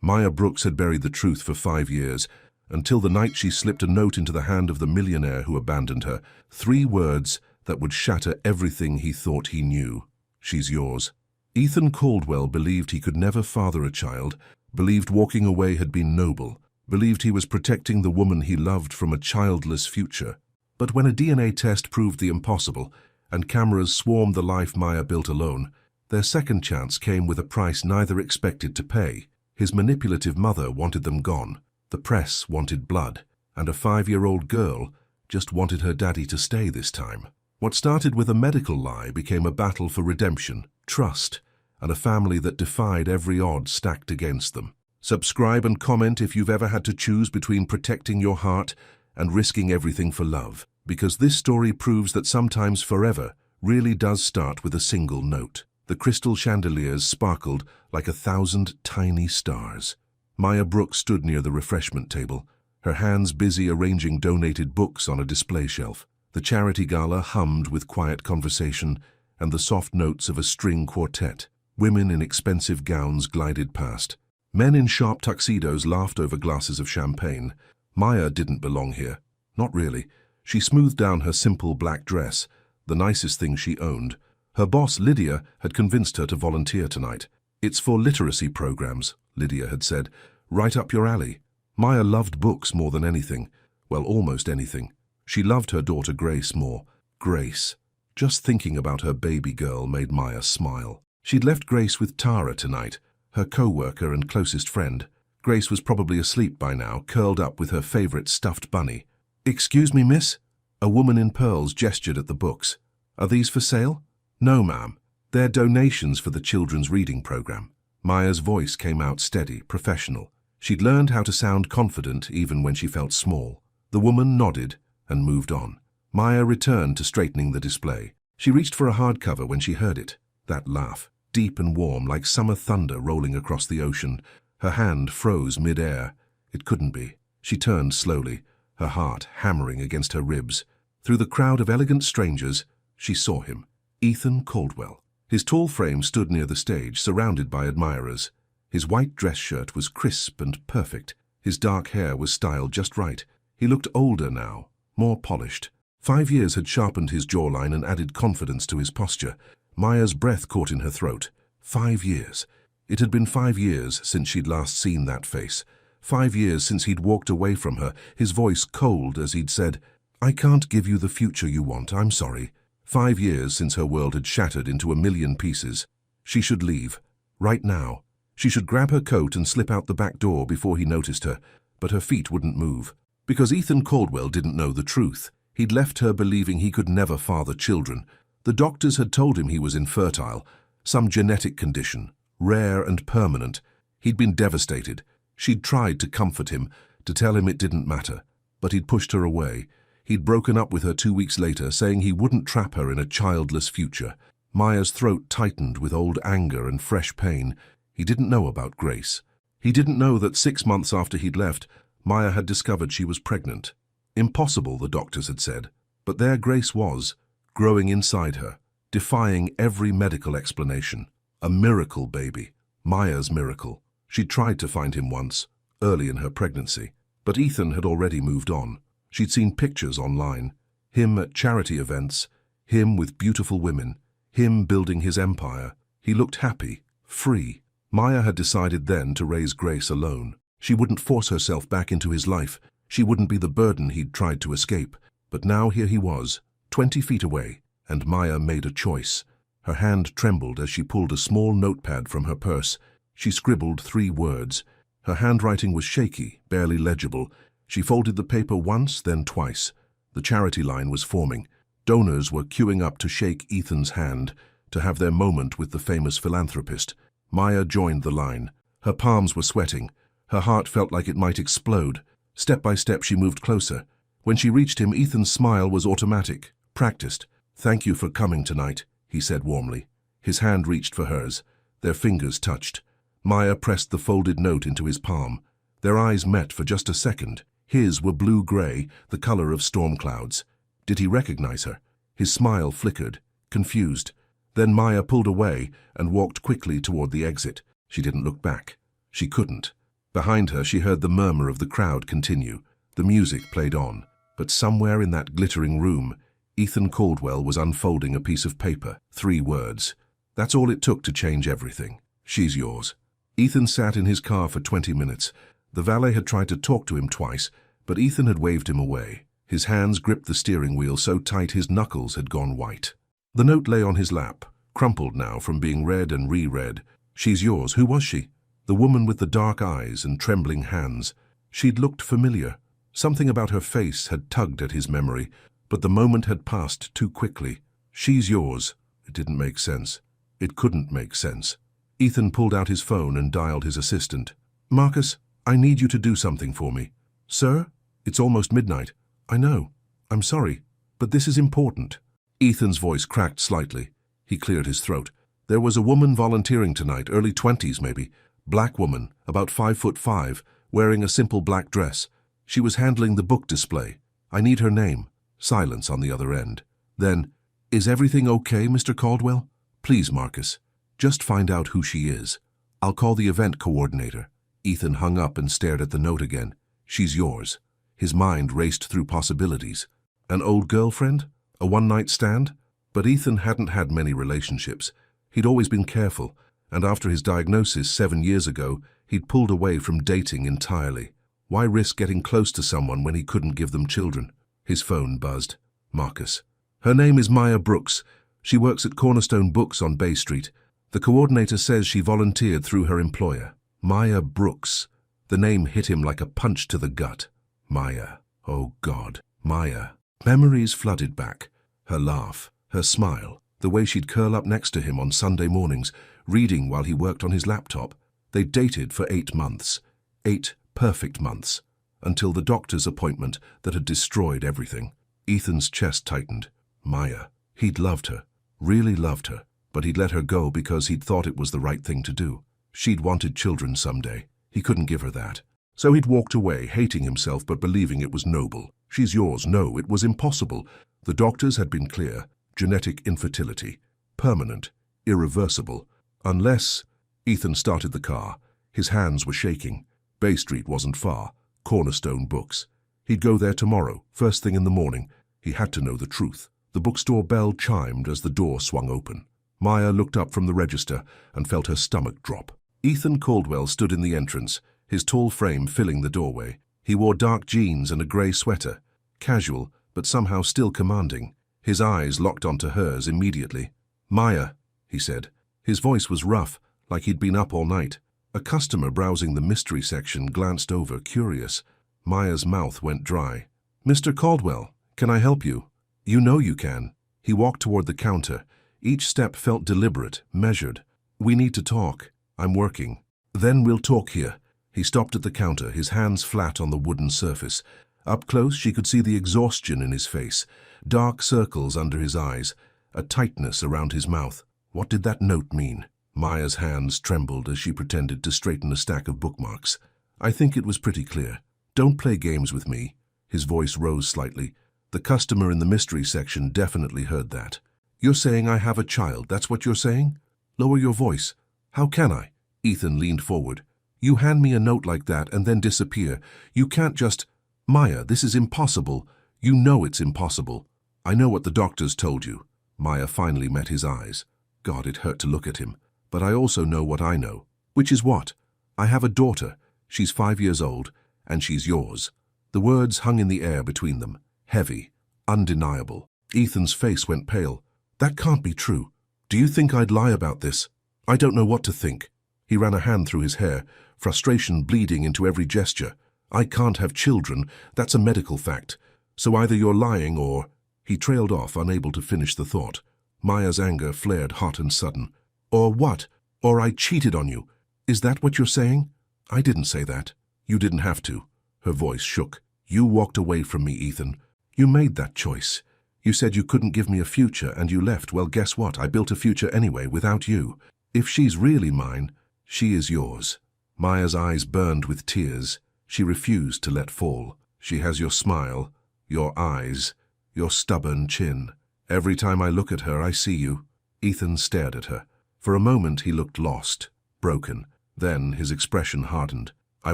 Maya Brooks had buried the truth for 5 years, until the night she slipped a note into the hand of the millionaire who abandoned her. 3 words that would shatter everything he thought he knew. She's yours. Ethan Caldwell believed he could never father a child, believed walking away had been noble, believed he was protecting the woman he loved from a childless future. But when a DNA test proved the impossible, and cameras swarmed the life Maya built alone, their second chance came with a price neither expected to pay. His manipulative mother wanted them gone, the press wanted blood, and a 5-year-old girl just wanted her daddy to stay this time. What started with a medical lie became a battle for redemption, trust, and a family that defied every odd stacked against them. Subscribe and comment if you've ever had to choose between protecting your heart and risking everything for love, because this story proves that sometimes forever really does start with a single note. The crystal chandeliers sparkled like 1,000 tiny stars. Maya Brooks stood near the refreshment table, her hands busy arranging donated books on a display shelf. The charity gala hummed with quiet conversation and the soft notes of a string quartet. Women in expensive gowns glided past. Men in sharp tuxedos laughed over glasses of champagne. Maya didn't belong here. Not really. She smoothed down her simple black dress, the nicest thing she owned. Her boss, Lydia, had convinced her to volunteer tonight. "It's for literacy programs," Lydia had said. "Right up your alley." Maya loved books more than anything. Well, almost anything. She loved her daughter Grace more. Grace. Just thinking about her baby girl made Maya smile. She'd left Grace with Tara tonight, her co-worker and closest friend. Grace was probably asleep by now, curled up with her favorite stuffed bunny. "Excuse me, miss?" A woman in pearls gestured at the books. "Are these for sale?" "No, ma'am. They're donations for the children's reading program." Maya's voice came out steady, professional. She'd learned how to sound confident even when she felt small. The woman nodded and moved on. Maya returned to straightening the display. She reached for a hardcover when she heard it. That laugh, deep and warm like summer thunder rolling across the ocean. Her hand froze mid-air. It couldn't be. She turned slowly, her heart hammering against her ribs. Through the crowd of elegant strangers, she saw him. Ethan Caldwell. His tall frame stood near the stage, surrounded by admirers. His white dress shirt was crisp and perfect. His dark hair was styled just right. He looked older now, more polished. 5 years had sharpened his jawline and added confidence to his posture. Maya's breath caught in her throat. 5 years. It had been 5 years since she'd last seen that face. 5 years since he'd walked away from her, his voice cold as he'd said, "I can't give you the future you want, I'm sorry." 5 years since her world had shattered into a million pieces. She should leave. Right now. She should grab her coat and slip out the back door before he noticed her, but her feet wouldn't move. Because Ethan Caldwell didn't know the truth. He'd left her believing he could never father children. The doctors had told him he was infertile, some genetic condition, rare and permanent. He'd been devastated. She'd tried to comfort him, to tell him it didn't matter, but he'd pushed her away. He'd broken up with her 2 weeks later, saying he wouldn't trap her in a childless future. Maya's throat tightened with old anger and fresh pain. He didn't know about Grace. He didn't know that 6 months after he'd left, Maya had discovered she was pregnant. Impossible, the doctors had said. But there Grace was, growing inside her, defying every medical explanation. A miracle baby. Maya's miracle. She'd tried to find him once, early in her pregnancy. But Ethan had already moved on. She'd seen pictures online. Him at charity events. Him with beautiful women. Him building his empire. He looked happy, free. Maya had decided then to raise Grace alone. She wouldn't force herself back into his life. She wouldn't be the burden he'd tried to escape. But now here he was, 20 feet away, and Maya made a choice. Her hand trembled as she pulled a small notepad from her purse. She scribbled 3 words. Her handwriting was shaky, barely legible. She folded the paper once, then twice. The charity line was forming. Donors were queuing up to shake Ethan's hand, to have their moment with the famous philanthropist. Maya joined the line. Her palms were sweating. Her heart felt like it might explode. Step by step she moved closer. When she reached him, Ethan's smile was automatic, practiced. "Thank you for coming tonight," he said warmly. His hand reached for hers. Their fingers touched. Maya pressed the folded note into his palm. Their eyes met for just a second. His were blue-gray, the color of storm clouds. Did he recognize her? His smile flickered, confused. Then Maya pulled away and walked quickly toward the exit. She didn't look back. She couldn't. Behind her, she heard the murmur of the crowd continue. The music played on, but somewhere in that glittering room, Ethan Caldwell was unfolding a piece of paper. 3 words. That's all it took to change everything. She's yours. Ethan sat in his car for 20 minutes. The valet had tried to talk to him twice, but Ethan had waved him away. His hands gripped the steering wheel so tight his knuckles had gone white. The note lay on his lap, crumpled now from being read and reread. She's yours. Who was she? The woman with the dark eyes and trembling hands. She'd looked familiar. Something about her face had tugged at his memory, but the moment had passed too quickly. She's yours. It didn't make sense. It couldn't make sense. Ethan pulled out his phone and dialed his assistant. Marcus, I need you to do something for me. Sir? It's almost midnight. I know. I'm sorry, but this is important. Ethan's voice cracked slightly. He cleared his throat. There was a woman volunteering tonight, early 20s maybe. Black woman, about 5'5", wearing a simple black dress. She was handling the book display. I need her name. Silence on the other end. Then, is everything okay, Mr. Caldwell? Please, Marcus. Just find out who she is. I'll call the event coordinator. Ethan hung up and stared at the note again. She's yours. His mind raced through possibilities. An old girlfriend? A one-night stand? But Ethan hadn't had many relationships. He'd always been careful, and after his diagnosis 7 years ago, he'd pulled away from dating entirely. Why risk getting close to someone when he couldn't give them children? His phone buzzed. Marcus. Her name is Maya Brooks. She works at Cornerstone Books on Bay Street. The coordinator says she volunteered through her employer. Maya Brooks. The name hit him like a punch to the gut. Maya. Oh God. Maya. Memories flooded back. Her laugh, her smile, the way she'd curl up next to him on Sunday mornings, reading while he worked on his laptop. They'd dated for 8 months. 8 perfect months. Until the doctor's appointment that had destroyed everything. Ethan's chest tightened. Maya. He'd loved her. Really loved her. But he'd let her go because he'd thought it was the right thing to do. She'd wanted children someday. He couldn't give her that. So he'd walked away, hating himself but believing it was noble. She's yours. No, it was impossible. The doctors had been clear. Genetic infertility. Permanent. Irreversible. Unless... Ethan started the car. His hands were shaking. Bay Street wasn't far. Cornerstone Books. He'd go there tomorrow, first thing in the morning. He had to know the truth. The bookstore bell chimed as the door swung open. Maya looked up from the register and felt her stomach drop. Ethan Caldwell stood in the entrance, his tall frame filling the doorway. He wore dark jeans and a grey sweater. Casual, but somehow still commanding. His eyes locked onto hers immediately. Maya, he said. His voice was rough, like he'd been up all night. A customer browsing the mystery section glanced over, curious. Maya's mouth went dry. Mr. Caldwell, can I help you? You know you can. He walked toward the counter. Each step felt deliberate, measured. We need to talk. I'm working. Then we'll talk here. He stopped at the counter, his hands flat on the wooden surface. Up close, she could see the exhaustion in his face, dark circles under his eyes, a tightness around his mouth. What did that note mean? Maya's hands trembled as she pretended to straighten a stack of bookmarks. I think it was pretty clear. Don't play games with me. His voice rose slightly. The customer in the mystery section definitely heard that. You're saying I have a child, that's what you're saying? Lower your voice. How can I? Ethan leaned forward. You hand me a note like that and then disappear. You can't just... Maya, this is impossible. You know it's impossible. I know what the doctors told you. Maya finally met his eyes. God, it hurt to look at him. But I also know what I know. Which is what? I have a daughter. She's 5 years old, and she's yours. The words hung in the air between them. Heavy, undeniable. Ethan's face went pale. That can't be true. Do you think I'd lie about this? I don't know what to think. He ran a hand through his hair, frustration bleeding into every gesture. I can't have children, that's a medical fact. So either you're lying or... He trailed off, unable to finish the thought. Maya's anger flared hot and sudden. Or what? Or I cheated on you. Is that what you're saying? I didn't say that. You didn't have to. Her voice shook. You walked away from me, Ethan. You made that choice. You said you couldn't give me a future and you left. Well, guess what? I built a future anyway without you. If she's really mine, she is yours. Maya's eyes burned with tears. She refused to let fall. She has your smile, your eyes, your stubborn chin. Every time I look at her, I see you. Ethan stared at her. For a moment, he looked lost, broken. Then his expression hardened. I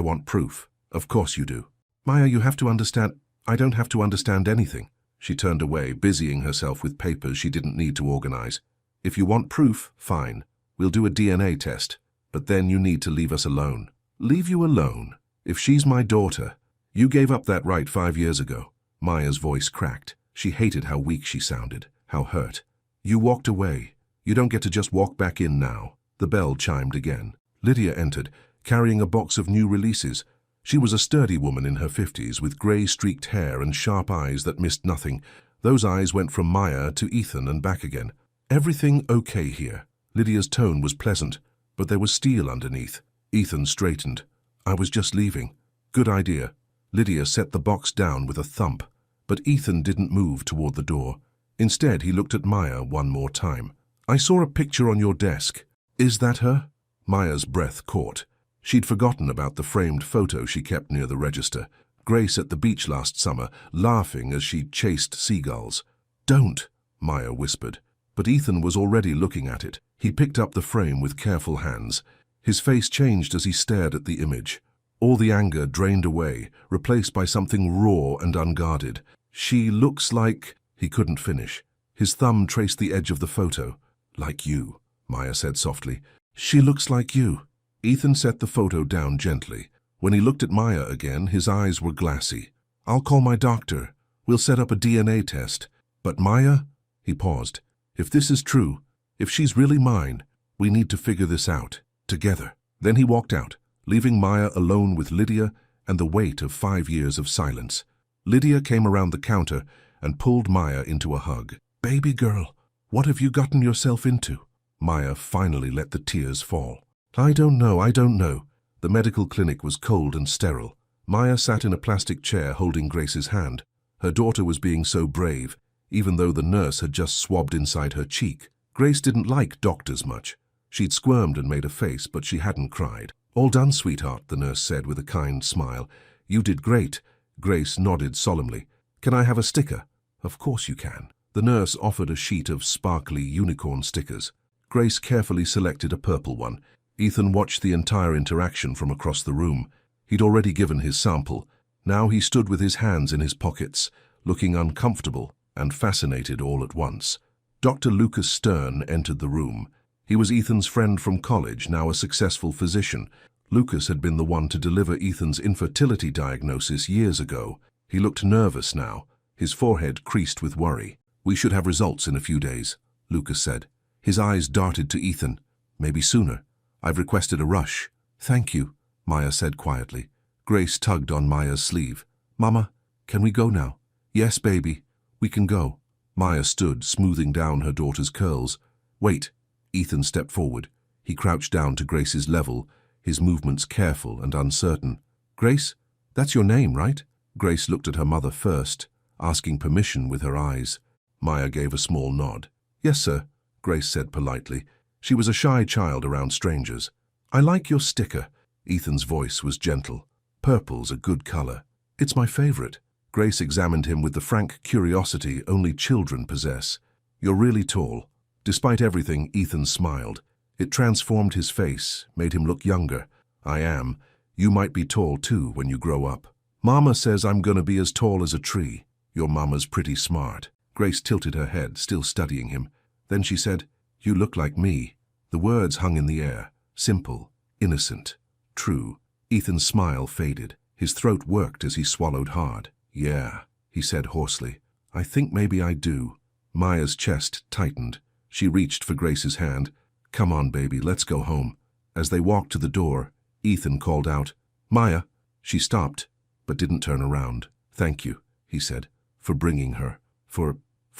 want proof. Of course you do. Maya, you have to understand. I don't have to understand anything. She turned away, busying herself with papers she didn't need to organize. If you want proof, fine. We'll do a DNA test. But then you need to leave us alone. Leave you alone? If she's my daughter. You gave up that right 5 years ago. Maya's voice cracked. She hated how weak she sounded, how hurt. You walked away. You don't get to just walk back in now. The bell chimed again. Lydia entered, carrying a box of new releases. She was a sturdy woman in her 50s with grey-streaked hair and sharp eyes that missed nothing. Those eyes went from Maya to Ethan and back again. Everything okay here? Lydia's tone was pleasant, but there was steel underneath. Ethan straightened. I was just leaving. Good idea. Lydia set the box down with a thump, but Ethan didn't move toward the door. Instead, he looked at Maya one more time. I saw a picture on your desk. Is that her? Maya's breath caught. She'd forgotten about the framed photo she kept near the register. Grace at the beach last summer, laughing as she chased seagulls. Don't, Maya whispered. But Ethan was already looking at it. He picked up the frame with careful hands. His face changed as he stared at the image. All the anger drained away, replaced by something raw and unguarded. She looks like... He couldn't finish. His thumb traced the edge of the photo. Like you, Maya said softly. She looks like you. Ethan set the photo down gently. When he looked at Maya again, his eyes were glassy. I'll call my doctor. We'll set up a DNA test. But Maya? He paused. If this is true, if she's really mine, we need to figure this out. Together. Then he walked out, leaving Maya alone with Lydia and the weight of 5 years of silence. Lydia came around the counter and pulled Maya into a hug. Baby girl, what have you gotten yourself into? Maya finally let the tears fall. I don't know. The medical clinic was cold and sterile. Maya sat in a plastic chair holding Grace's hand. Her daughter was being so brave, even though the nurse had just swabbed inside her cheek. Grace didn't like doctors much. She'd squirmed and made a face, but she hadn't cried. All done, sweetheart, the nurse said with a kind smile. You did great. Grace nodded solemnly. Can I have a sticker? Of course you can. The nurse offered a sheet of sparkly unicorn stickers. Grace carefully selected a purple one. Ethan watched the entire interaction from across the room. He'd already given his sample. Now he stood with his hands in his pockets, looking uncomfortable and fascinated all at once. Dr. Lucas Stern entered the room. He was Ethan's friend from college, now a successful physician. Lucas had been the one to deliver Ethan's infertility diagnosis years ago. He looked nervous now, his forehead creased with worry. We should have results in a few days, Lucas said. His eyes darted to Ethan. Maybe sooner. I've requested a rush. Thank you, Maya said quietly. Grace tugged on Maya's sleeve. Mama, can we go now? Yes, baby, we can go. Maya stood, smoothing down her daughter's curls. Wait. Ethan stepped forward. He crouched down to Grace's level, his movements careful and uncertain. Grace, that's your name, right? Grace looked at her mother first, asking permission with her eyes. Maya gave a small nod. Yes, sir, Grace said politely. She was a shy child around strangers. I like your sticker. Ethan's voice was gentle. Purple's a good color. It's my favorite. Grace examined him with the frank curiosity only children possess. You're really tall. Despite everything, Ethan smiled. It transformed his face, made him look younger. I am. You might be tall too when you grow up. Mama says I'm gonna be as tall as a tree. Your mama's pretty smart. Grace tilted her head, still studying him. Then she said, You look like me. The words hung in the air. Simple, innocent, true. Ethan's smile faded. His throat worked as he swallowed hard. Yeah, he said hoarsely. I think maybe I do. Maya's chest tightened. She reached for Grace's hand. Come on, baby, let's go home. As they walked to the door, Ethan called out, Maya. She stopped, but didn't turn around. Thank you, he said, for bringing her, for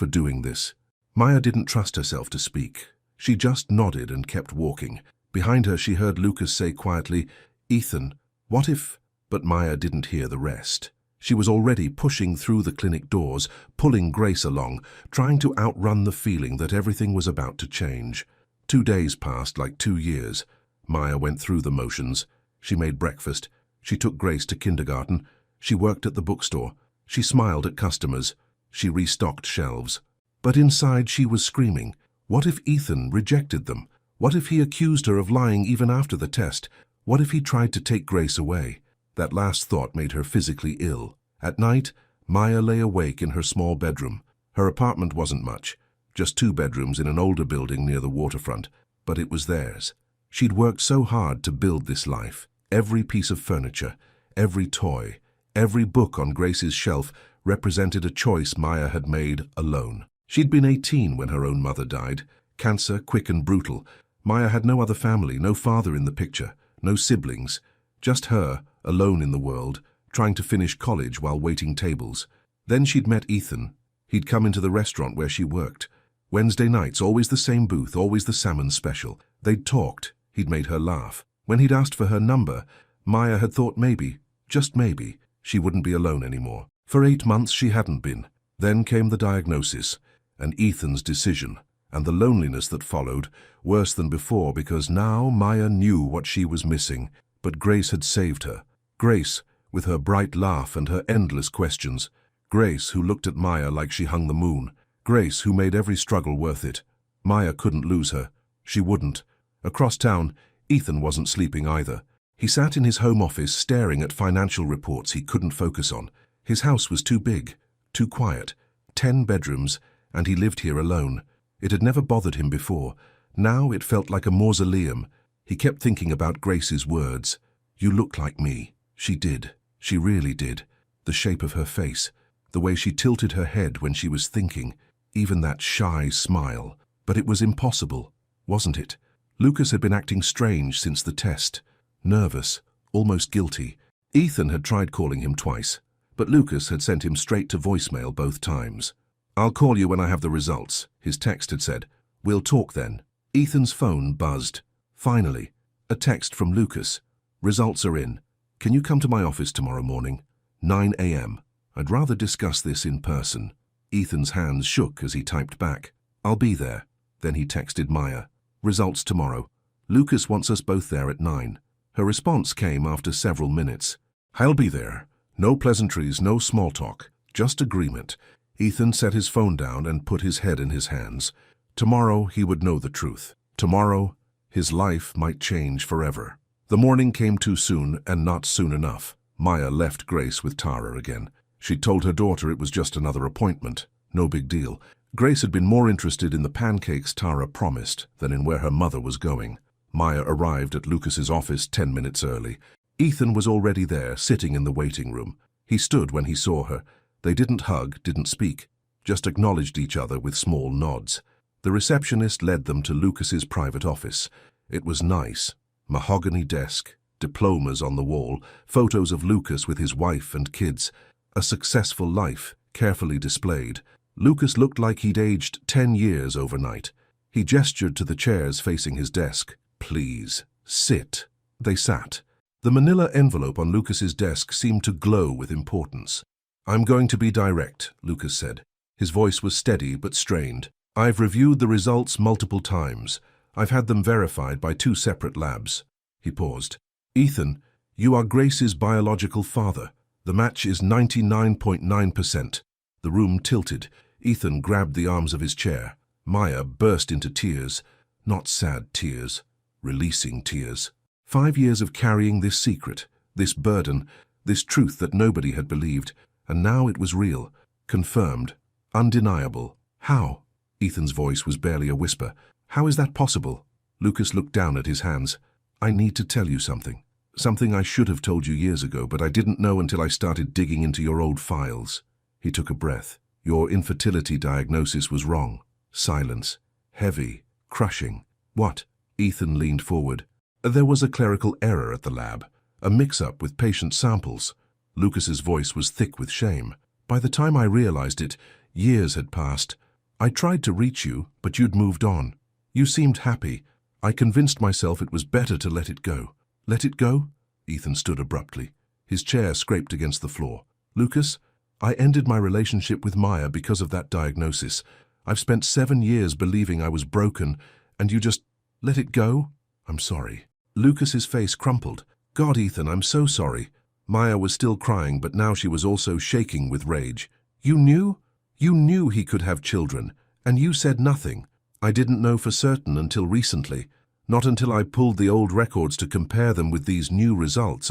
doing this. Maya didn't trust herself to speak. She just nodded and kept walking. Behind her, she heard Lucas say quietly, Ethan, what if... But Maya didn't hear the rest. She was already pushing through the clinic doors, pulling Grace along, trying to outrun the feeling that everything was about to change. 2 days passed like 2 years. Maya went through the motions. She made breakfast. She took Grace to kindergarten. She worked at the bookstore. She smiled at customers. She restocked shelves. But inside she was screaming. What if Ethan rejected them? What if he accused her of lying even after the test? What if he tried to take Grace away? That last thought made her physically ill. At night, Maya lay awake in her small bedroom. Her apartment wasn't much, just 2 bedrooms in an older building near the waterfront, but it was theirs. She'd worked so hard to build this life. Every piece of furniture, every toy, every book on Grace's shelf represented a choice Maya had made alone. She'd been 18 when her own mother died. Cancer, quick and brutal. Maya had no other family, no father in the picture, no siblings. Just her, alone in the world, trying to finish college while waiting tables. Then she'd met Ethan. He'd come into the restaurant where she worked. Wednesday nights, always the same booth, always the salmon special. They'd talked. He'd made her laugh. When he'd asked for her number, Maya had thought maybe, just maybe, she wouldn't be alone anymore. For 8 months she hadn't been. Then came the diagnosis, and Ethan's decision, and the loneliness that followed, worse than before because now Maya knew what she was missing. But Grace had saved her. Grace, with her bright laugh and her endless questions. Grace, who looked at Maya like she hung the moon. Grace, who made every struggle worth it. Maya couldn't lose her. She wouldn't. Across town, Ethan wasn't sleeping either. He sat in his home office staring at financial reports he couldn't focus on. His house was too big, too quiet, 10 bedrooms, and he lived here alone. It had never bothered him before. Now it felt like a mausoleum. He kept thinking about Grace's words. "You look like me." She did. She really did. The shape of her face, the way she tilted her head when she was thinking, even that shy smile. But it was impossible, wasn't it? Lucas had been acting strange since the test. Nervous, almost guilty. Ethan had tried calling him twice, but Lucas had sent him straight to voicemail both times. "I'll call you when I have the results," his text had said. "We'll talk then." Ethan's phone buzzed. Finally, a text from Lucas. "Results are in. Can you come to my office tomorrow morning? 9 a.m. I'd rather discuss this in person." Ethan's hands shook as he typed back. "I'll be there." Then he texted Maya. "Results tomorrow. Lucas wants us both there at 9. Her response came after several minutes. "I'll be there. No pleasantries, no small talk. Just agreement." Ethan set his phone down and put his head in his hands. Tomorrow he would know the truth. Tomorrow his life might change forever. The morning came too soon and not soon enough. Maya left Grace with Tara again. She told her daughter it was just another appointment. No big deal. Grace had been more interested in the pancakes Tara promised than in where her mother was going. Maya arrived at Lucas's office 10 minutes early. Ethan was already there, sitting in the waiting room. He stood when he saw her. They didn't hug, didn't speak, just acknowledged each other with small nods. The receptionist led them to Lucas's private office. It was nice. Mahogany desk, diplomas on the wall, photos of Lucas with his wife and kids. A successful life, carefully displayed. Lucas looked like he'd aged 10 years overnight. He gestured to the chairs facing his desk. "Please, sit." They sat. The manila envelope on Lucas's desk seemed to glow with importance. "I'm going to be direct," Lucas said. His voice was steady but strained. "I've reviewed the results multiple times. I've had them verified by 2 separate labs." He paused. "Ethan, you are Grace's biological father. The match is 99.9%. The room tilted. Ethan grabbed the arms of his chair. Maya burst into tears. Not sad tears, releasing tears. 5 years of carrying this secret, this burden, this truth that nobody had believed. And now it was real, confirmed, undeniable. "How?" Ethan's voice was barely a whisper. "How is that possible?" Lucas looked down at his hands. "I need to tell you something. Something I should have told you years ago, but I didn't know until I started digging into your old files." He took a breath. "Your infertility diagnosis was wrong." Silence. Heavy. Crushing. "What?" Ethan leaned forward. "There was a clerical error at the lab. A mix-up with patient samples." Lucas's voice was thick with shame. "By the time I realized it, years had passed. I tried to reach you, but you'd moved on. You seemed happy. I convinced myself it was better to let it go." "Let it go?" Ethan stood abruptly. His chair scraped against the floor. "Lucas, I ended my relationship with Maya because of that diagnosis. I've spent 7 years believing I was broken, and you just let it go? I'm sorry." Lucas's face crumpled. "God, Ethan, I'm so sorry." Maya was still crying, but now she was also shaking with rage. "You knew? You knew he could have children, and you said nothing." "I didn't know for certain until recently. Not until I pulled the old records to compare them with these new results.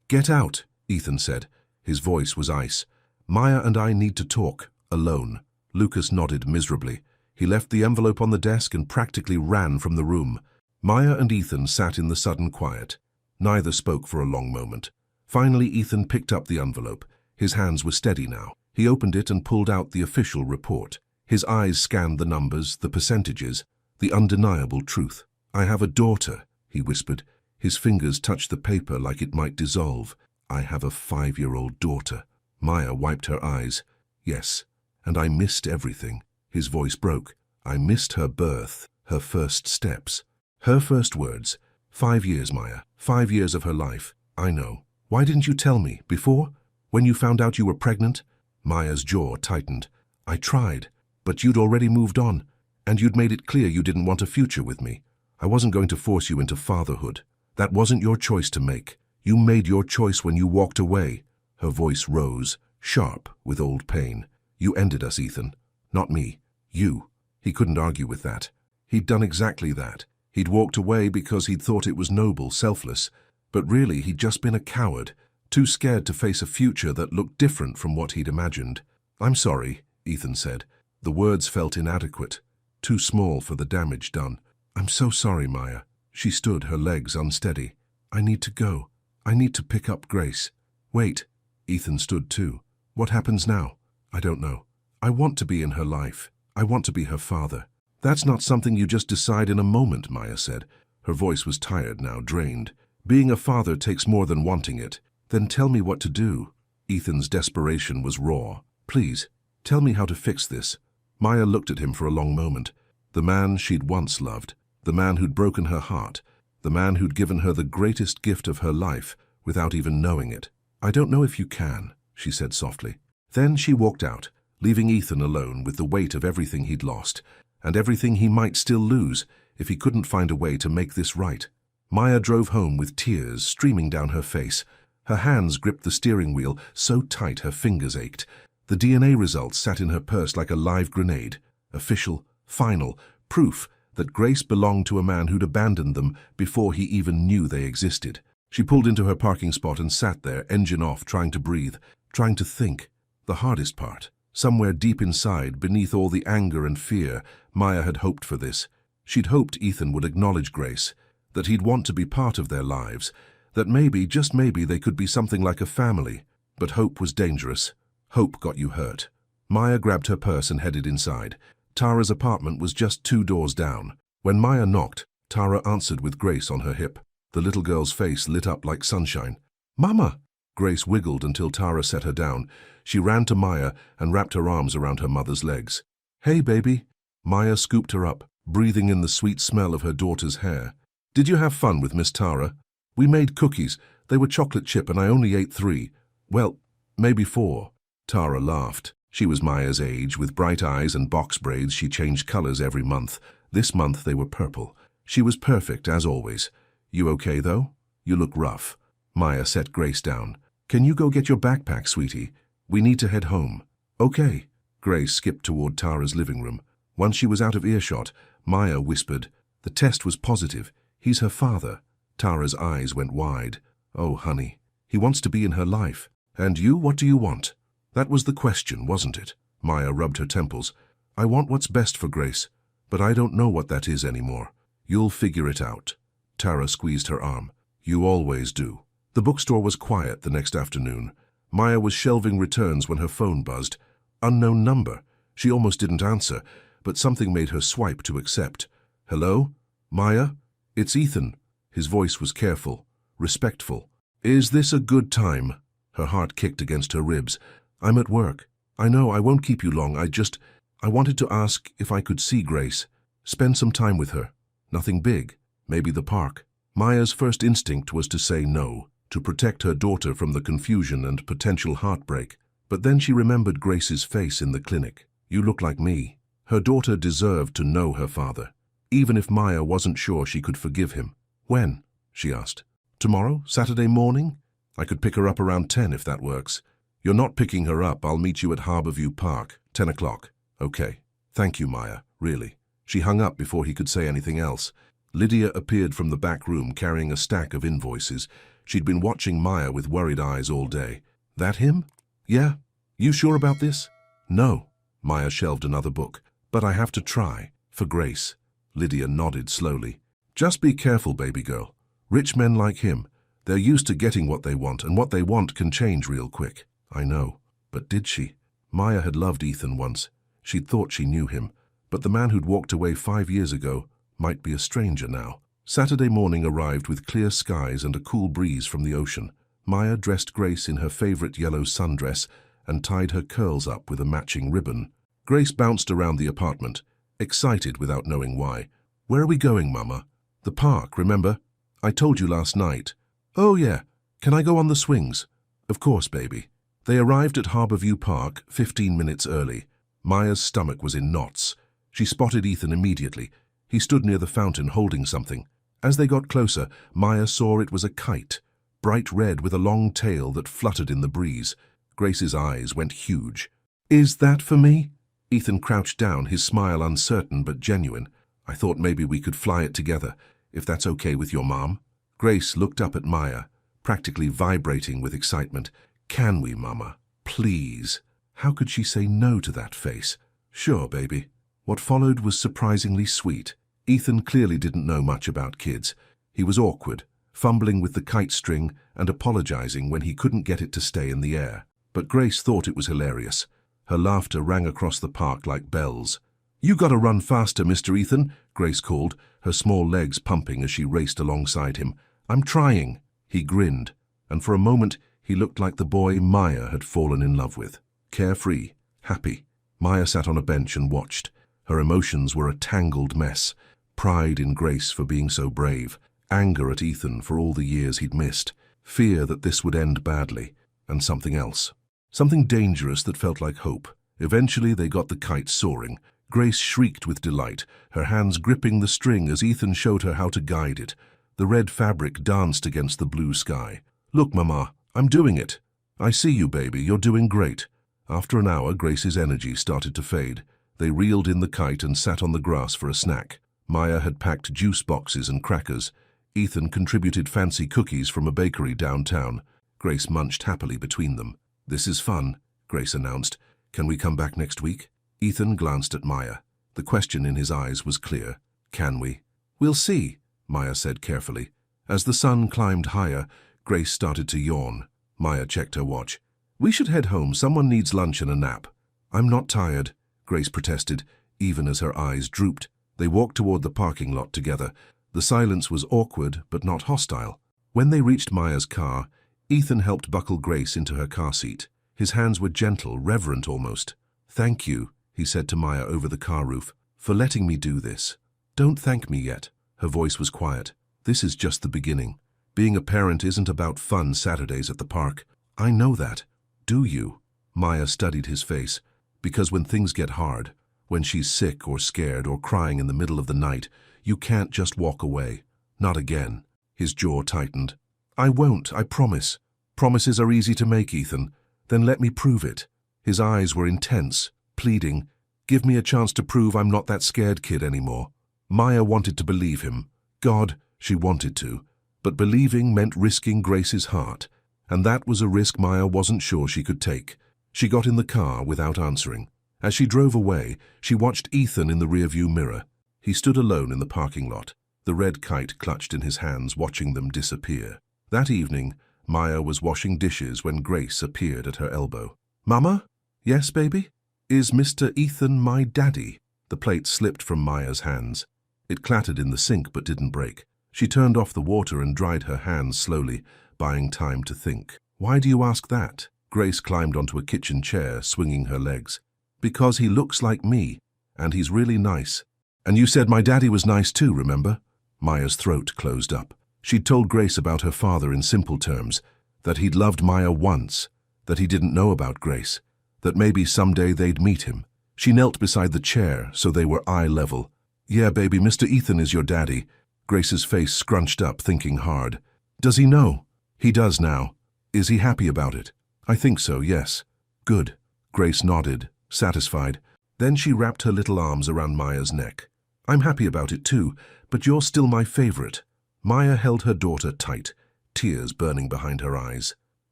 Get out, Ethan said. His voice was ice. Maya and I need to talk, alone. Lucas nodded miserably. He left the envelope on the desk and practically ran from the room. Maya and Ethan sat in the sudden quiet. Neither spoke for a long moment. Finally, Ethan picked up the envelope. His hands were steady now. He opened it and pulled out the official report. His eyes scanned the numbers, the percentages, the undeniable truth. I have a daughter, he whispered. His fingers touched the paper like it might dissolve. I have a 5-year-old daughter. Maya wiped her eyes. Yes, and I missed everything. His voice broke. I missed her birth, her first steps, her first words. 5 years, Maya. 5 years of her life. I know. Why didn't you tell me, before? When you found out you were pregnant? Maya's jaw tightened. I tried, but you'd already moved on, and you'd made it clear you didn't want a future with me. I wasn't going to force you into fatherhood. That wasn't your choice to make. You made your choice when you walked away. Her voice rose, sharp with old pain. You ended us, Ethan. Not me. You. He couldn't argue with that. He'd done exactly that. He'd walked away because he'd thought it was noble, selfless. But really, he'd just been a coward, too scared to face a future that looked different from what he'd imagined. I'm sorry, Ethan said. The words felt inadequate, too small for the damage done. I'm so sorry, Maya. She stood, her legs unsteady. I need to go. I need to pick up Grace. Wait. Ethan stood too. What happens now? I don't know. I want to be in her life. I want to be her father. That's not something you just decide in a moment, Maya said. Her voice was tired now, drained. Being a father takes more than wanting it. Then tell me what to do. Ethan's desperation was raw. Please, tell me how to fix this. Maya looked at him for a long moment. The man she'd once loved. The man who'd broken her heart. The man who'd given her the greatest gift of her life without even knowing it. I don't know if you can, she said softly. Then she walked out, leaving Ethan alone with the weight of everything he'd lost, and everything he might still lose if he couldn't find a way to make this right. Maya drove home with tears streaming down her face. Her hands gripped the steering wheel so tight her fingers ached. The DNA results sat in her purse like a live grenade. Official, final, proof that Grace belonged to a man who'd abandoned them before he even knew they existed. She pulled into her parking spot and sat there, engine off, trying to breathe, trying to think. The hardest part. Somewhere deep inside, beneath all the anger and fear, Maya had hoped for this. She'd hoped Ethan would acknowledge Grace, that he'd want to be part of their lives, that maybe, just maybe, they could be something like a family. But hope was dangerous. Hope got you hurt. Maya grabbed her purse and headed inside. Tara's apartment was just 2 doors down. When Maya knocked, Tara answered with Grace on her hip. The little girl's face lit up like sunshine. Mama! Grace wiggled until Tara set her down. She ran to Maya and wrapped her arms around her mother's legs. Hey, baby. Maya scooped her up, breathing in the sweet smell of her daughter's hair. Did you have fun with Miss Tara? We made cookies. They were chocolate chip and I only ate 3. Well, maybe 4. Tara laughed. She was Maya's age, with bright eyes and box braids. She changed colors every month. This month they were purple. She was perfect, as always. You okay, though? You look rough. Maya set Grace down. Can you go get your backpack, sweetie? We need to head home. Okay. Grace skipped toward Tara's living room. Once she was out of earshot, Maya whispered, The test was positive. He's her father. Tara's eyes went wide. Oh, honey. He wants to be in her life. And you, what do you want? That was the question, wasn't it? Maya rubbed her temples. I want what's best for Grace, but I don't know what that is anymore. You'll figure it out. Tara squeezed her arm. You always do. The bookstore was quiet the next afternoon. Maya was shelving returns when her phone buzzed. Unknown number. She almost didn't answer, but something made her swipe to accept. Hello? Maya? It's Ethan. His voice was careful, respectful. Is this a good time? Her heart kicked against her ribs. I'm at work. I know, I won't keep you long. I wanted to ask if I could see Grace. Spend some time with her. Nothing big. Maybe the park. Maya's first instinct was to say no, to protect her daughter from the confusion and potential heartbreak. But then she remembered Grace's face in the clinic. You look like me. Her daughter deserved to know her father, even if Maya wasn't sure she could forgive him. When? She asked. Tomorrow? Saturday morning? I could pick her up around 10 if that works. You're not picking her up. I'll meet you at Harborview Park, 10 o'clock. Okay. Thank you, Maya, really. She hung up before he could say anything else. Lydia appeared from the back room carrying a stack of invoices. She'd been watching Maya with worried eyes all day. That him? Yeah. You sure about this? No. Maya shelved another book. But I have to try. For Grace. Lydia nodded slowly. Just be careful, baby girl. Rich men like him, they're used to getting what they want, and what they want can change real quick. I know. But did she? Maya had loved Ethan once. She'd thought she knew him. But the man who'd walked away 5 years ago might be a stranger now. Saturday morning arrived with clear skies and a cool breeze from the ocean. Maya dressed Grace in her favorite yellow sundress and tied her curls up with a matching ribbon. Grace bounced around the apartment, excited without knowing why. Where are we going, Mama? The park, remember? I told you last night. Oh, yeah. Can I go on the swings? Of course, baby. They arrived at Harborview Park 15 minutes early. Maya's stomach was in knots. She spotted Ethan immediately. He stood near the fountain holding something. As they got closer, Maya saw it was a kite, bright red with a long tail that fluttered in the breeze. Grace's eyes went huge. Is that for me? Ethan crouched down, his smile uncertain but genuine. I thought maybe we could fly it together, if that's okay with your mom. Grace looked up at Maya, practically vibrating with excitement. Can we, Mama? Please. How could she say no to that face? Sure, baby. What followed was surprisingly sweet. Ethan clearly didn't know much about kids. He was awkward, fumbling with the kite string and apologizing when he couldn't get it to stay in the air. But Grace thought it was hilarious. Her laughter rang across the park like bells. You gotta run faster, Mr. Ethan, Grace called, her small legs pumping as she raced alongside him. I'm trying. He grinned, and for a moment he looked like the boy Maya had fallen in love with. Carefree, happy. Maya sat on a bench and watched. Her emotions were a tangled mess. Pride in Grace for being so brave, anger at Ethan for all the years he'd missed, fear that this would end badly, and something else. Something dangerous that felt like hope. Eventually they got the kite soaring. Grace shrieked with delight, her hands gripping the string as Ethan showed her how to guide it. The red fabric danced against the blue sky. Look, Mama, I'm doing it. I see you, baby, you're doing great. After an hour, Grace's energy started to fade. They reeled in the kite and sat on the grass for a snack. Maya had packed juice boxes and crackers. Ethan contributed fancy cookies from a bakery downtown. Grace munched happily between them. This is fun, Grace announced. Can we come back next week? Ethan glanced at Maya. The question in his eyes was clear. Can we? We'll see, Maya said carefully. As the sun climbed higher, Grace started to yawn. Maya checked her watch. We should head home. Someone needs lunch and a nap. I'm not tired, Grace protested, even as her eyes drooped. They walked toward the parking lot together. The silence was awkward but not hostile. When they reached Maya's car, Ethan helped buckle Grace into her car seat. His hands were gentle, reverent almost. Thank you, he said to Maya over the car roof, for letting me do this. Don't thank me yet. Her voice was quiet. This is just the beginning. Being a parent isn't about fun Saturdays at the park. I know that. Do you? Maya studied his face. Because when things get hard, when she's sick or scared or crying in the middle of the night, you can't just walk away. Not again. His jaw tightened. I won't, I promise. Promises are easy to make, Ethan. Then let me prove it. His eyes were intense, pleading. Give me a chance to prove I'm not that scared kid anymore. Maya wanted to believe him. God, she wanted to. But believing meant risking Grace's heart. And that was a risk Maya wasn't sure she could take. She got in the car without answering. As she drove away, she watched Ethan in the rearview mirror. He stood alone in the parking lot, the red kite clutched in his hands, watching them disappear. That evening, Maya was washing dishes when Grace appeared at her elbow. Mama? Yes, baby? Is Mr. Ethan my daddy? The plate slipped from Maya's hands. It clattered in the sink but didn't break. She turned off the water and dried her hands slowly, buying time to think. Why do you ask that? Grace climbed onto a kitchen chair, swinging her legs. Because he looks like me, and he's really nice. And you said my daddy was nice too, remember? Maya's throat closed up. She'd told Grace about her father in simple terms, that he'd loved Maya once, that he didn't know about Grace, that maybe someday they'd meet him. She knelt beside the chair so they were eye level. Yeah, baby, Mr. Ethan is your daddy. Grace's face scrunched up, thinking hard. Does he know? He does now. Is he happy about it? I think so, yes. Good. Grace nodded, satisfied. Then she wrapped her little arms around Maya's neck. I'm happy about it too, but you're still my favorite. Maya held her daughter tight, tears burning behind her eyes.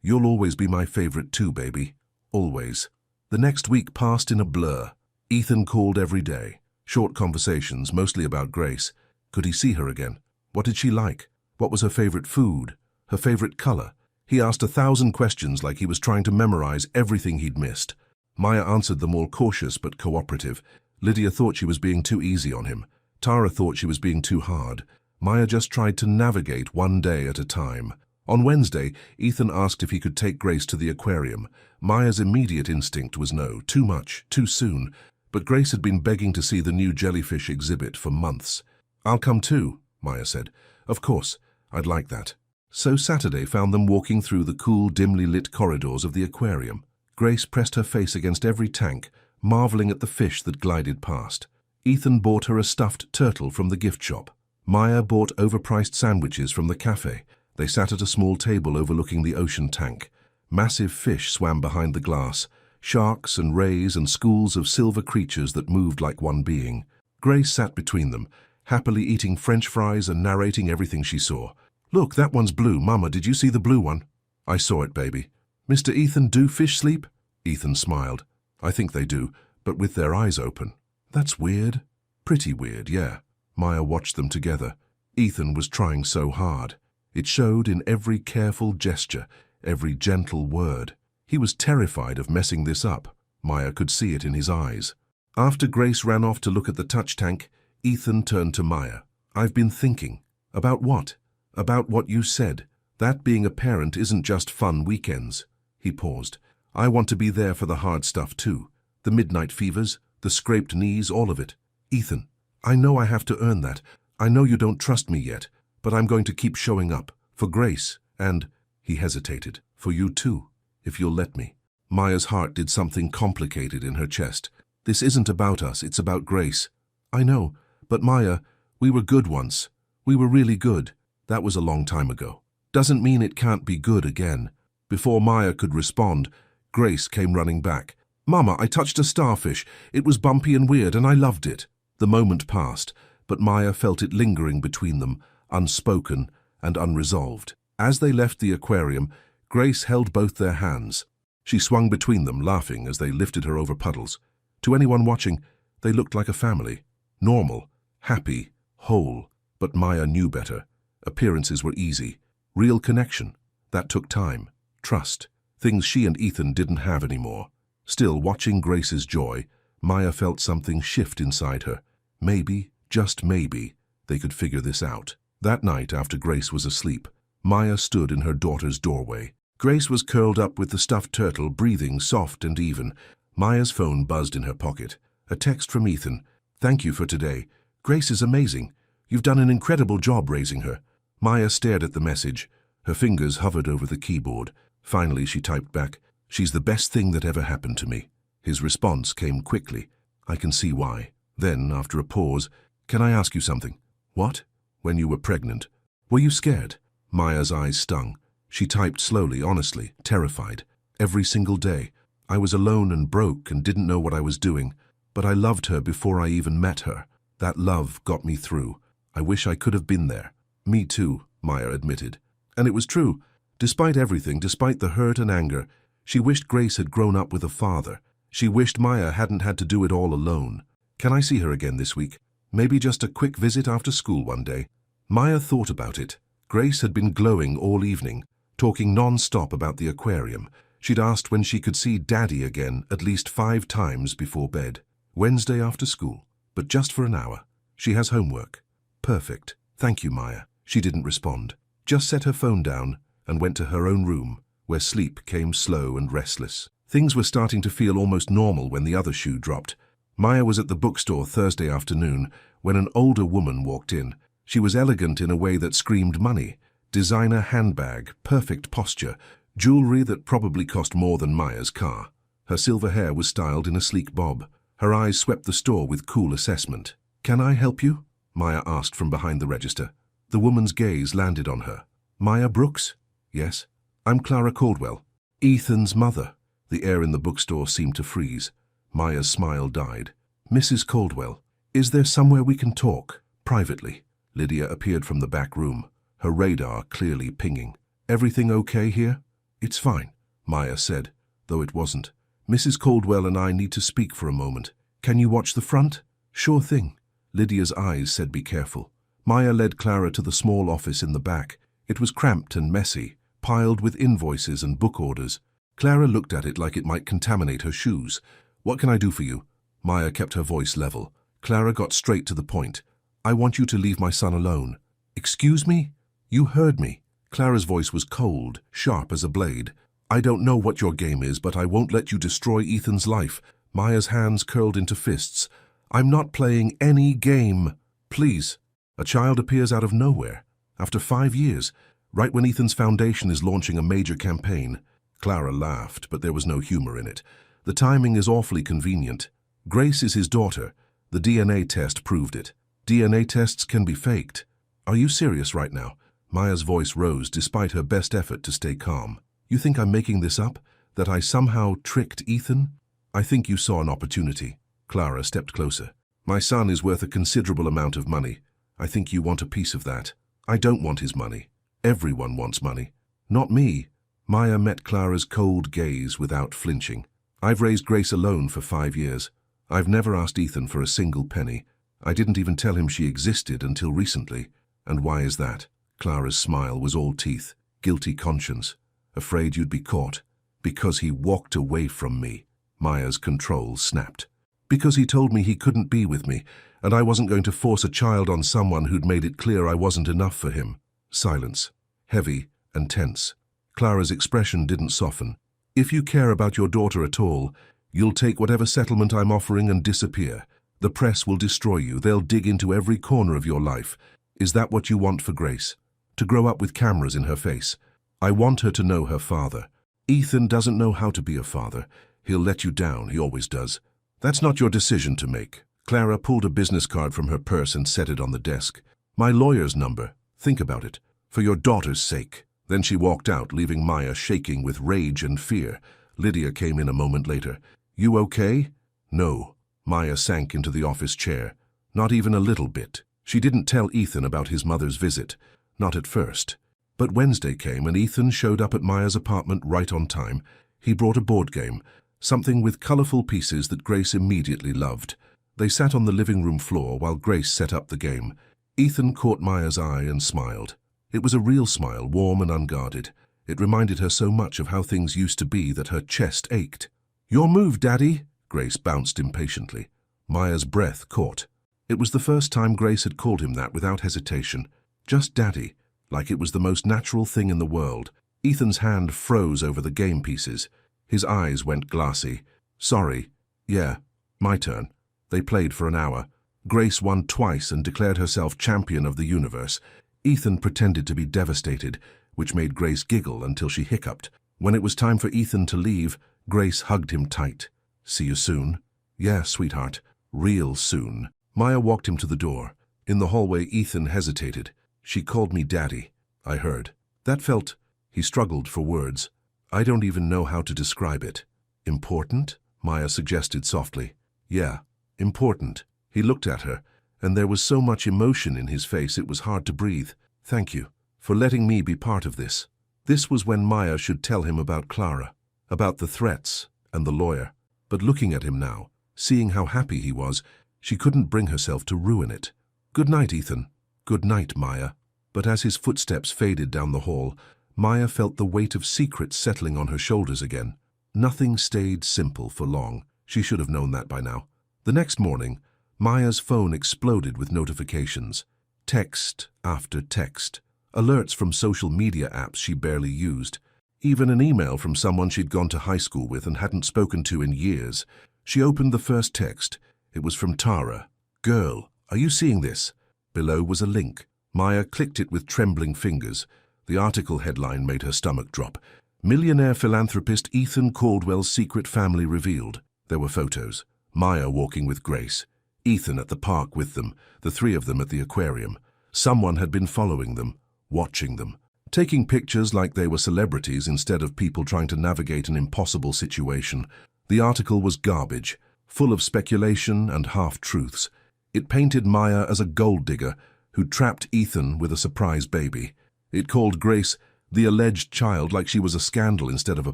You'll always be my favorite too, baby. Always. The next week passed in a blur. Ethan called every day. Short conversations, mostly about Grace. Could he see her again? What did she like? What was her favorite food? Her favorite color? He asked 1,000 questions like he was trying to memorize everything he'd missed. Maya answered them all cautious but cooperative. Lydia thought she was being too easy on him. Tara thought she was being too hard. Maya just tried to navigate one day at a time. On Wednesday, Ethan asked if he could take Grace to the aquarium. Maya's immediate instinct was no, too much, too soon. But Grace had been begging to see the new jellyfish exhibit for months. I'll come too, Maya said. Of course, I'd like that. So Saturday found them walking through the cool, dimly lit corridors of the aquarium. Grace pressed her face against every tank, marveling at the fish that glided past. Ethan bought her a stuffed turtle from the gift shop. Maya bought overpriced sandwiches from the cafe. They sat at a small table overlooking the ocean tank. Massive fish swam behind the glass, sharks and rays and schools of silver creatures that moved like one being. Grace sat between them, happily eating French fries and narrating everything she saw. Look, that one's blue. Mama, did you see the blue one? I saw it, baby. Mr. Ethan, do fish sleep? Ethan smiled. I think they do, but with their eyes open. That's weird. Pretty weird, yeah. Maya watched them together. Ethan was trying so hard. It showed in every careful gesture, every gentle word. He was terrified of messing this up. Maya could see it in his eyes. After Grace ran off to look at the touch tank, Ethan turned to Maya. I've been thinking. About what? About what you said. That being a parent isn't just fun weekends. He paused. I want to be there for the hard stuff too. The midnight fevers, the scraped knees, all of it. Ethan, I know I have to earn that. I know you don't trust me yet, but I'm going to keep showing up. For Grace, and, he hesitated, for you too, if you'll let me. Maya's heart did something complicated in her chest. This isn't about us, it's about Grace. I know, but Maya, we were good once. We were really good. That was a long time ago. Doesn't mean it can't be good again. Before Maya could respond, Grace came running back. Mama, I touched a starfish. It was bumpy and weird, and I loved it. The moment passed, but Maya felt it lingering between them, unspoken and unresolved. As they left the aquarium, Grace held both their hands. She swung between them, laughing as they lifted her over puddles. To anyone watching, they looked like a family. Normal, happy, whole. But Maya knew better. Appearances were easy. Real connection. That took time. Trust. Things she and Ethan didn't have anymore. Still, watching Grace's joy, Maya felt something shift inside her. Maybe, just maybe, they could figure this out. That night, after Grace was asleep, Maya stood in her daughter's doorway. Grace was curled up with the stuffed turtle, breathing soft and even. Maya's phone buzzed in her pocket. A text from Ethan. Thank you for today. Grace is amazing. You've done an incredible job raising her. Maya stared at the message. Her fingers hovered over the keyboard. Finally, she typed back, She's the best thing that ever happened to me. His response came quickly. I can see why. Then, after a pause, Can I ask you something? What? When you were pregnant. Were you scared? Maya's eyes stung. She typed slowly, honestly, terrified. Every single day. I was alone and broke and didn't know what I was doing. But I loved her before I even met her. That love got me through. I wish I could have been there. Me too, Maya admitted. And it was true. Despite everything, despite the hurt and anger, she wished Grace had grown up with a father. She wished Maya hadn't had to do it all alone. Can I see her again this week? Maybe just a quick visit after school one day. Maya thought about it. Grace had been glowing all evening, talking non-stop about the aquarium. She'd asked when she could see Daddy again at least 5 times before bed. Wednesday after school, but just for an hour. She has homework. Perfect. Thank you, Maya. She didn't respond. Just set her phone down and went to her own room, where sleep came slow and restless. Things were starting to feel almost normal when the other shoe dropped. Maya was at the bookstore Thursday afternoon when an older woman walked in. She was elegant in a way that screamed money. Designer handbag, perfect posture, jewelry that probably cost more than Maya's car. Her silver hair was styled in a sleek bob. Her eyes swept the store with cool assessment. Can I help you? Maya asked from behind the register. The woman's gaze landed on her. Maya Brooks? Yes. I'm Clara Caldwell. Ethan's mother. The air in the bookstore seemed to freeze. Maya's smile died. Mrs. Caldwell. Is there somewhere we can talk, privately? Lydia appeared from the back room, her radar clearly pinging. Everything okay here? It's fine, Maya said, though it wasn't. Mrs. Caldwell and I need to speak for a moment. Can you watch the front? Sure thing. Lydia's eyes said be careful. Maya led Clara to the small office in the back. It was cramped and messy, piled with invoices and book orders. Clara looked at it like it might contaminate her shoes. What can I do for you? Maya kept her voice level. Clara got straight to the point. I want you to leave my son alone. Excuse me? You heard me. Clara's voice was cold, sharp as a blade. I don't know what your game is, but I won't let you destroy Ethan's life. Maya's hands curled into fists. I'm not playing any game. Please. A child appears out of nowhere. After 5 years, right when Ethan's foundation is launching a major campaign. Clara laughed, but there was no humor in it. The timing is awfully convenient. Grace is his daughter. The DNA test proved it. DNA tests can be faked. Are you serious right now? Maya's voice rose despite her best effort to stay calm. You think I'm making this up? That I somehow tricked Ethan? I think you saw an opportunity. Clara stepped closer. My son is worth a considerable amount of money. I think you want a piece of that. I don't want his money. Everyone wants money. Not me. Maya met Clara's cold gaze without flinching. I've raised Grace alone for 5 years. I've never asked Ethan for a single penny. I didn't even tell him she existed until recently. And why is that? Clara's smile was all teeth. Guilty conscience. Afraid you'd be caught. Because he walked away from me. Maya's control snapped. Because he told me he couldn't be with me, and I wasn't going to force a child on someone who'd made it clear I wasn't enough for him. Silence. Heavy and tense. Clara's expression didn't soften. If you care about your daughter at all, you'll take whatever settlement I'm offering and disappear. The press will destroy you. They'll dig into every corner of your life. Is that what you want for Grace? To grow up with cameras in her face? I want her to know her father. Ethan doesn't know how to be a father. He'll let you down, he always does. That's not your decision to make. Clara pulled a business card from her purse and set it on the desk. My lawyer's number. Think about it. For your daughter's sake. Then she walked out, leaving Maya shaking with rage and fear. Lydia came in a moment later. You okay? No. Maya sank into the office chair. Not even a little bit. She didn't tell Ethan about his mother's visit. Not at first. But Wednesday came and Ethan showed up at Maya's apartment right on time. He brought a board game, something with colorful pieces that Grace immediately loved. They sat on the living room floor while Grace set up the game. Ethan caught Maya's eye and smiled. It was a real smile, warm and unguarded. It reminded her so much of how things used to be that her chest ached. Your move, Daddy, Grace bounced impatiently. Maya's breath caught. It was the first time Grace had called him that without hesitation. Just Daddy, like it was the most natural thing in the world. Ethan's hand froze over the game pieces. His eyes went glassy. Sorry. Yeah, my turn. They played for an hour. Grace won twice and declared herself champion of the universe. Ethan pretended to be devastated, which made Grace giggle until she hiccuped. When it was time for Ethan to leave, Grace hugged him tight. See you soon? Yeah, sweetheart. Real soon. Maya walked him to the door. In the hallway, Ethan hesitated. She called me Daddy, I heard. That felt... He struggled for words. I don't even know how to describe it. Important? Maya suggested softly. Yeah, important. He looked at her, and there was so much emotion in his face it was hard to breathe. Thank you for letting me be part of this. This was when Maya should tell him about Clara, about the threats and the lawyer. But looking at him now, seeing how happy he was, she couldn't bring herself to ruin it. Good night, Ethan. Good night, Maya. But as his footsteps faded down the hall, Maya felt the weight of secrets settling on her shoulders again. Nothing stayed simple for long. She should have known that by now. The next morning, Maya's phone exploded with notifications. Text after text. Alerts from social media apps she barely used. Even an email from someone she'd gone to high school with and hadn't spoken to in years. She opened the first text. It was from Tara. Girl, are you seeing this? Below was a link. Maya clicked it with trembling fingers. The article headline made her stomach drop. Millionaire philanthropist Ethan Caldwell's secret family revealed. There were photos. Maya walking with Grace. Ethan at the park with them, the three of them at the aquarium. Someone had been following them, watching them, taking pictures like they were celebrities instead of people trying to navigate an impossible situation. The article was garbage, full of speculation and half-truths. It painted Maya as a gold digger who trapped Ethan with a surprise baby. It called Grace the alleged child like she was a scandal instead of a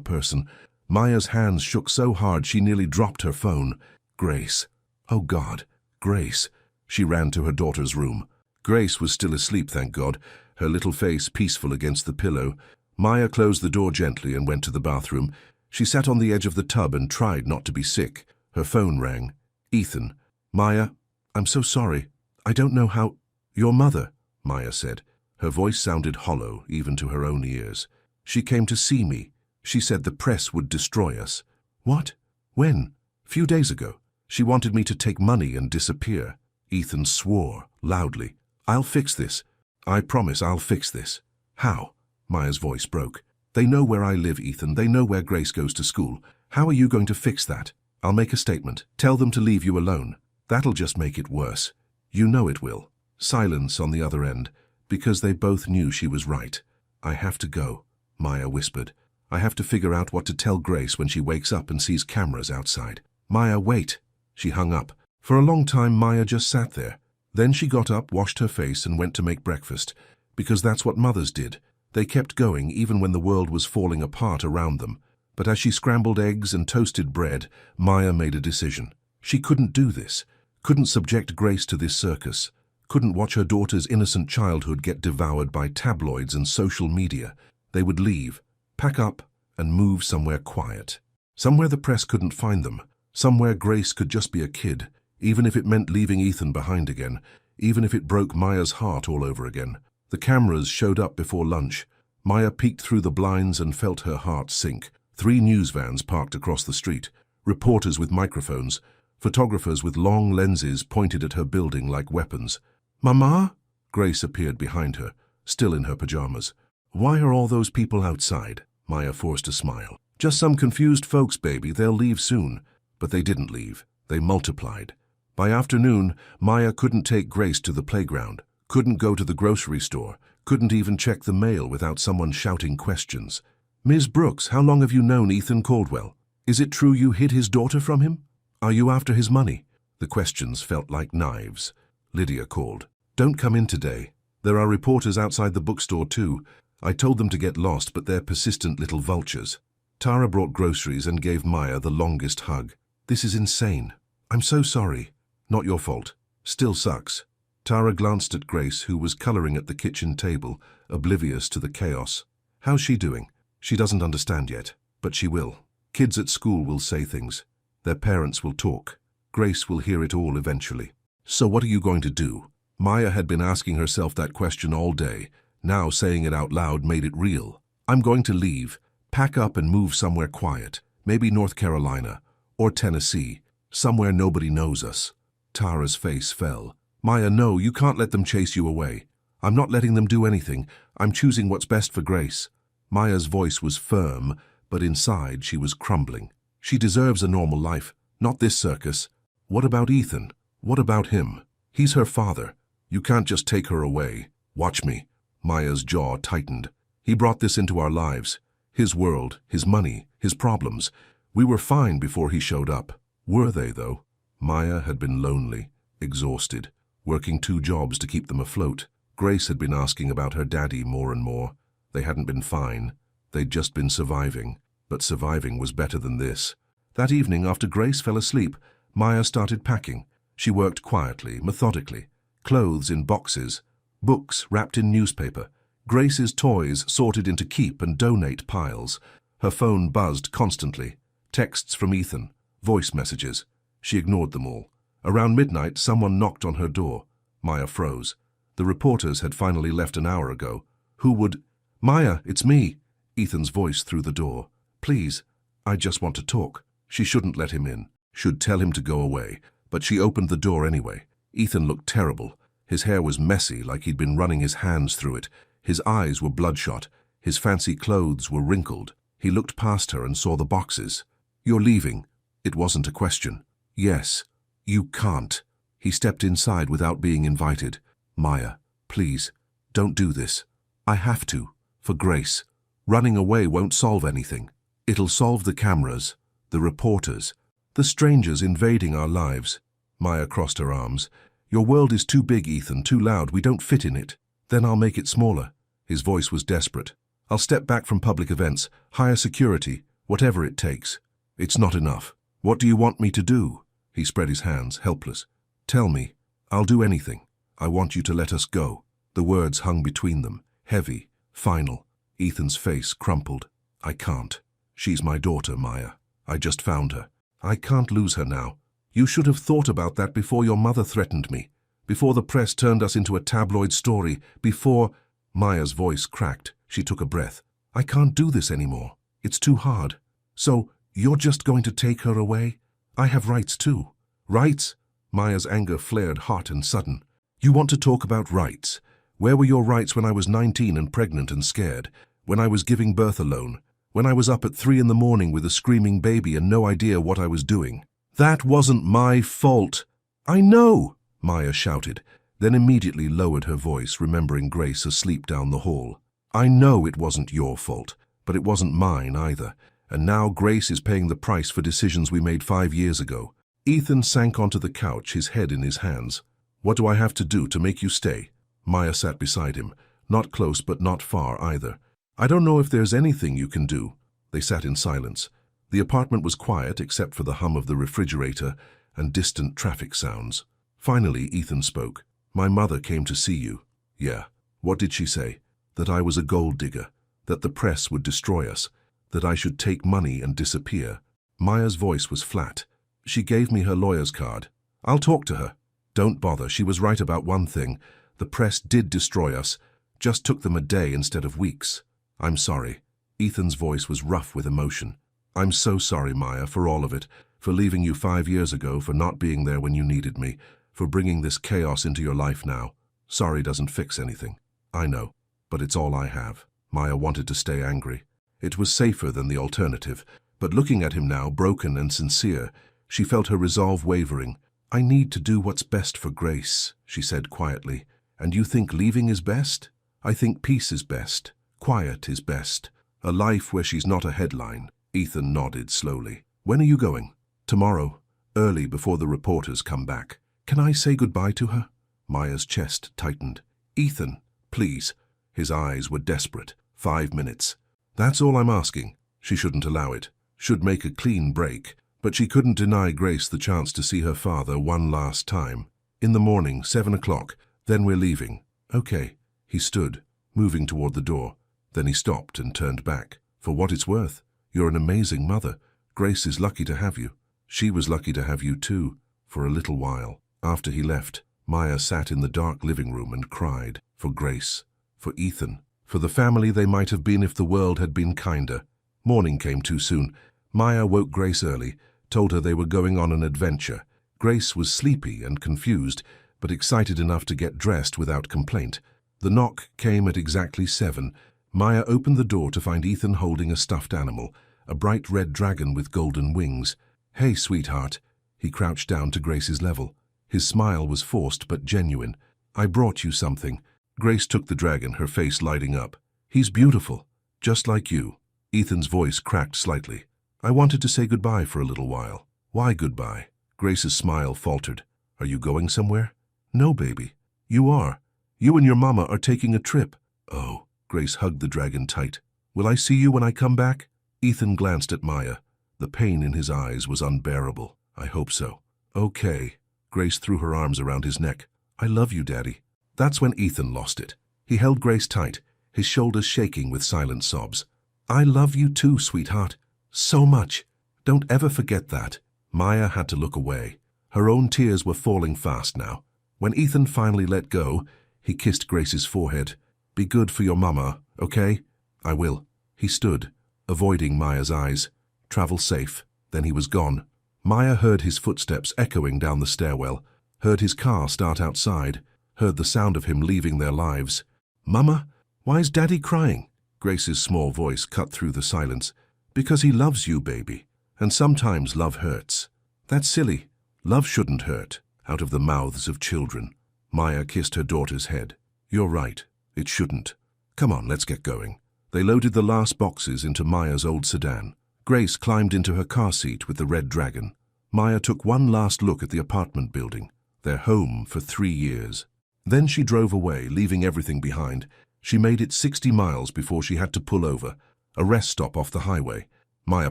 person. Maya's hands shook so hard she nearly dropped her phone. Grace. Oh God, Grace. She ran to her daughter's room. Grace was still asleep, thank God, her little face peaceful against the pillow. Maya closed the door gently and went to the bathroom. She sat on the edge of the tub and tried not to be sick. Her phone rang. Ethan. Maya, I'm so sorry. I don't know how... Your mother, Maya said. Her voice sounded hollow, even to her own ears. She came to see me. She said the press would destroy us. What? When? Few days ago. She wanted me to take money and disappear. Ethan swore, loudly. I'll fix this. I promise I'll fix this. How? Maya's voice broke. They know where I live, Ethan. They know where Grace goes to school. How are you going to fix that? I'll make a statement. Tell them to leave you alone. That'll just make it worse. You know it will. Silence on the other end, because they both knew she was right. I have to go, Maya whispered. I have to figure out what to tell Grace when she wakes up and sees cameras outside. Maya, wait. She hung up. For a long time, Maya just sat there. Then she got up, washed her face, and went to make breakfast, because that's what mothers did. They kept going even when the world was falling apart around them. But as she scrambled eggs and toasted bread, Maya made a decision. She couldn't do this, couldn't subject Grace to this circus, couldn't watch her daughter's innocent childhood get devoured by tabloids and social media. They would leave, pack up, and move somewhere quiet. Somewhere the press couldn't find them. Somewhere Grace could just be a kid, even if it meant leaving Ethan behind again, even if it broke Maya's heart all over again. The cameras showed up before lunch. Maya peeked through the blinds and felt her heart sink. 3 news vans parked across the street, reporters with microphones, photographers with long lenses pointed at her building like weapons. Mama? Grace appeared behind her, still in her pajamas. Why are all those people outside? Maya forced a smile. Just some confused folks, baby. They'll leave soon. But they didn't leave. They multiplied. By afternoon, Maya couldn't take Grace to the playground, couldn't go to the grocery store, couldn't even check the mail without someone shouting questions. Ms. Brooks, how long have you known Ethan Caldwell? Is it true you hid his daughter from him? Are you after his money? The questions felt like knives. Lydia called. Don't come in today. There are reporters outside the bookstore too. I told them to get lost, but they're persistent little vultures. Tara brought groceries and gave Maya the longest hug. This is insane. I'm so sorry. Not your fault. Still sucks. Tara glanced at Grace, who was coloring at the kitchen table, oblivious to the chaos. How's she doing? She doesn't understand yet, but she will. Kids at school will say things. Their parents will talk. Grace will hear it all eventually. So what are you going to do? Maya had been asking herself that question all day. Now saying it out loud made it real. I'm going to leave, pack up and move somewhere quiet, maybe North Carolina or Tennessee, somewhere nobody knows us. Tara's face fell. Maya, no, you can't let them chase you away. I'm not letting them do anything. I'm choosing what's best for Grace. Maya's voice was firm, but inside she was crumbling. She deserves a normal life, not this circus. What about Ethan? What about him? He's her father. You can't just take her away. Watch me. Maya's jaw tightened. He brought this into our lives. His world, his money, his problems. We were fine before he showed up. Were they, though? Maya had been lonely, exhausted, working 2 jobs to keep them afloat. Grace had been asking about her daddy more and more. They hadn't been fine. They'd just been surviving. But surviving was better than this. That evening, after Grace fell asleep, Maya started packing. She worked quietly, methodically. Clothes in boxes, books wrapped in newspaper, Grace's toys sorted into keep and donate piles. Her phone buzzed constantly. Texts from Ethan, voice messages. She ignored them all. Around midnight, someone knocked on her door. Maya froze. The reporters had finally left an hour ago. Who would... Maya, it's me. Ethan's voice through the door. Please, I just want to talk. She shouldn't let him in. Should tell him to go away. But she opened the door anyway. Ethan looked terrible. His hair was messy, like he'd been running his hands through it. His eyes were bloodshot. His fancy clothes were wrinkled. He looked past her and saw the boxes. You're leaving. It wasn't a question. Yes. You can't. He stepped inside without being invited. Maya, please, don't do this. I have to. For Grace. Running away won't solve anything. It'll solve the cameras, the reporters, the strangers invading our lives. Maya crossed her arms. Your world is too big, Ethan, too loud. We don't fit in it. Then I'll make it smaller. His voice was desperate. I'll step back from public events, hire security, whatever it takes. It's not enough. What do you want me to do? He spread his hands, helpless. Tell me. I'll do anything. I want you to let us go. The words hung between them, heavy, final. Ethan's face crumpled. I can't. She's my daughter, Maya. I just found her. I can't lose her now. You should have thought about that before your mother threatened me, before the press turned us into a tabloid story, before... Maya's voice cracked. She took a breath. I can't do this anymore. It's too hard. So, you're just going to take her away? I have rights too. Rights? Maya's anger flared hot and sudden. You want to talk about rights? Where were your rights when I was 19 and pregnant and scared? When I was giving birth alone? When I was up at 3 in the morning with a screaming baby and no idea what I was doing? That wasn't my fault. I know, Maya shouted, then immediately lowered her voice, remembering Grace asleep down the hall. I know it wasn't your fault, but it wasn't mine either, and now Grace is paying the price for decisions we made 5 years ago. Ethan sank onto the couch, his head in his hands. What do I have to do to make you stay? Maya sat beside him, not close but not far either. I don't know if there's anything you can do. They sat in silence. The apartment was quiet except for the hum of the refrigerator and distant traffic sounds. Finally, Ethan spoke. My mother came to see you. Yeah. What did she say? That I was a gold digger, that the press would destroy us, that I should take money and disappear. Maya's voice was flat. She gave me her lawyer's card. I'll talk to her. Don't bother, she was right about one thing. The press did destroy us, just took them a day instead of weeks. I'm sorry. Ethan's voice was rough with emotion. I'm so sorry, Maya, for all of it, for leaving you 5 years ago, for not being there when you needed me, for bringing this chaos into your life now. Sorry doesn't fix anything. I know, but it's all I have. Maya wanted to stay angry. It was safer than the alternative, but looking at him now, broken and sincere, she felt her resolve wavering. I need to do what's best for Grace, she said quietly. And you think leaving is best? I think peace is best. Quiet is best. A life where she's not a headline. Ethan nodded slowly. When are you going? Tomorrow, early before the reporters come back. Can I say goodbye to her? Maya's chest tightened. Ethan, please. His eyes were desperate. 5 minutes. That's all I'm asking. She shouldn't allow it. Should make a clean break. But she couldn't deny Grace the chance to see her father one last time. In the morning, 7 o'clock. Then we're leaving. Okay. He stood, moving toward the door. Then he stopped and turned back. For what it's worth, you're an amazing mother. Grace is lucky to have you. She was lucky to have you too, for a little while. After he left, Maya sat in the dark living room and cried. For Grace. For Ethan. For the family they might have been if the world had been kinder. Morning came too soon. Maya woke Grace early, told her they were going on an adventure. Grace was sleepy and confused, but excited enough to get dressed without complaint. The knock came at exactly 7. Maya opened the door to find Ethan holding a stuffed animal, a bright red dragon with golden wings. Hey, sweetheart. He crouched down to Grace's level. His smile was forced but genuine. I brought you something. Grace took the dragon, her face lighting up. He's beautiful, just like you. Ethan's voice cracked slightly. I wanted to say goodbye for a little while. Why goodbye? Grace's smile faltered. Are you going somewhere? No, baby. You are. You and your mama are taking a trip. Oh. Grace hugged the dragon tight. Will I see you when I come back? Ethan glanced at Maya. The pain in his eyes was unbearable. I hope so. Okay. Grace threw her arms around his neck. I love you, Daddy. That's when Ethan lost it. He held Grace tight, his shoulders shaking with silent sobs. I love you too, sweetheart. So much. Don't ever forget that. Maya had to look away. Her own tears were falling fast now. When Ethan finally let go, he kissed Grace's forehead. Be good for your mama, okay? I will. He stood, avoiding Maya's eyes. Travel safe. Then he was gone. Maya heard his footsteps echoing down the stairwell, heard his car start outside, heard the sound of him leaving their lives. Mama, why's Daddy crying? Grace's small voice cut through the silence. Because he loves you, baby. And sometimes love hurts. That's silly. Love shouldn't hurt. Out of the mouths of children. Maya kissed her daughter's head. You're right. It shouldn't. Come on, let's get going. They loaded the last boxes into Maya's old sedan. Grace climbed into her car seat with the red dragon. Maya took one last look at the apartment building. their home for 3 years. Then she drove away, leaving everything behind. She made it 60 miles before she had to pull over, a rest stop off the highway. Maya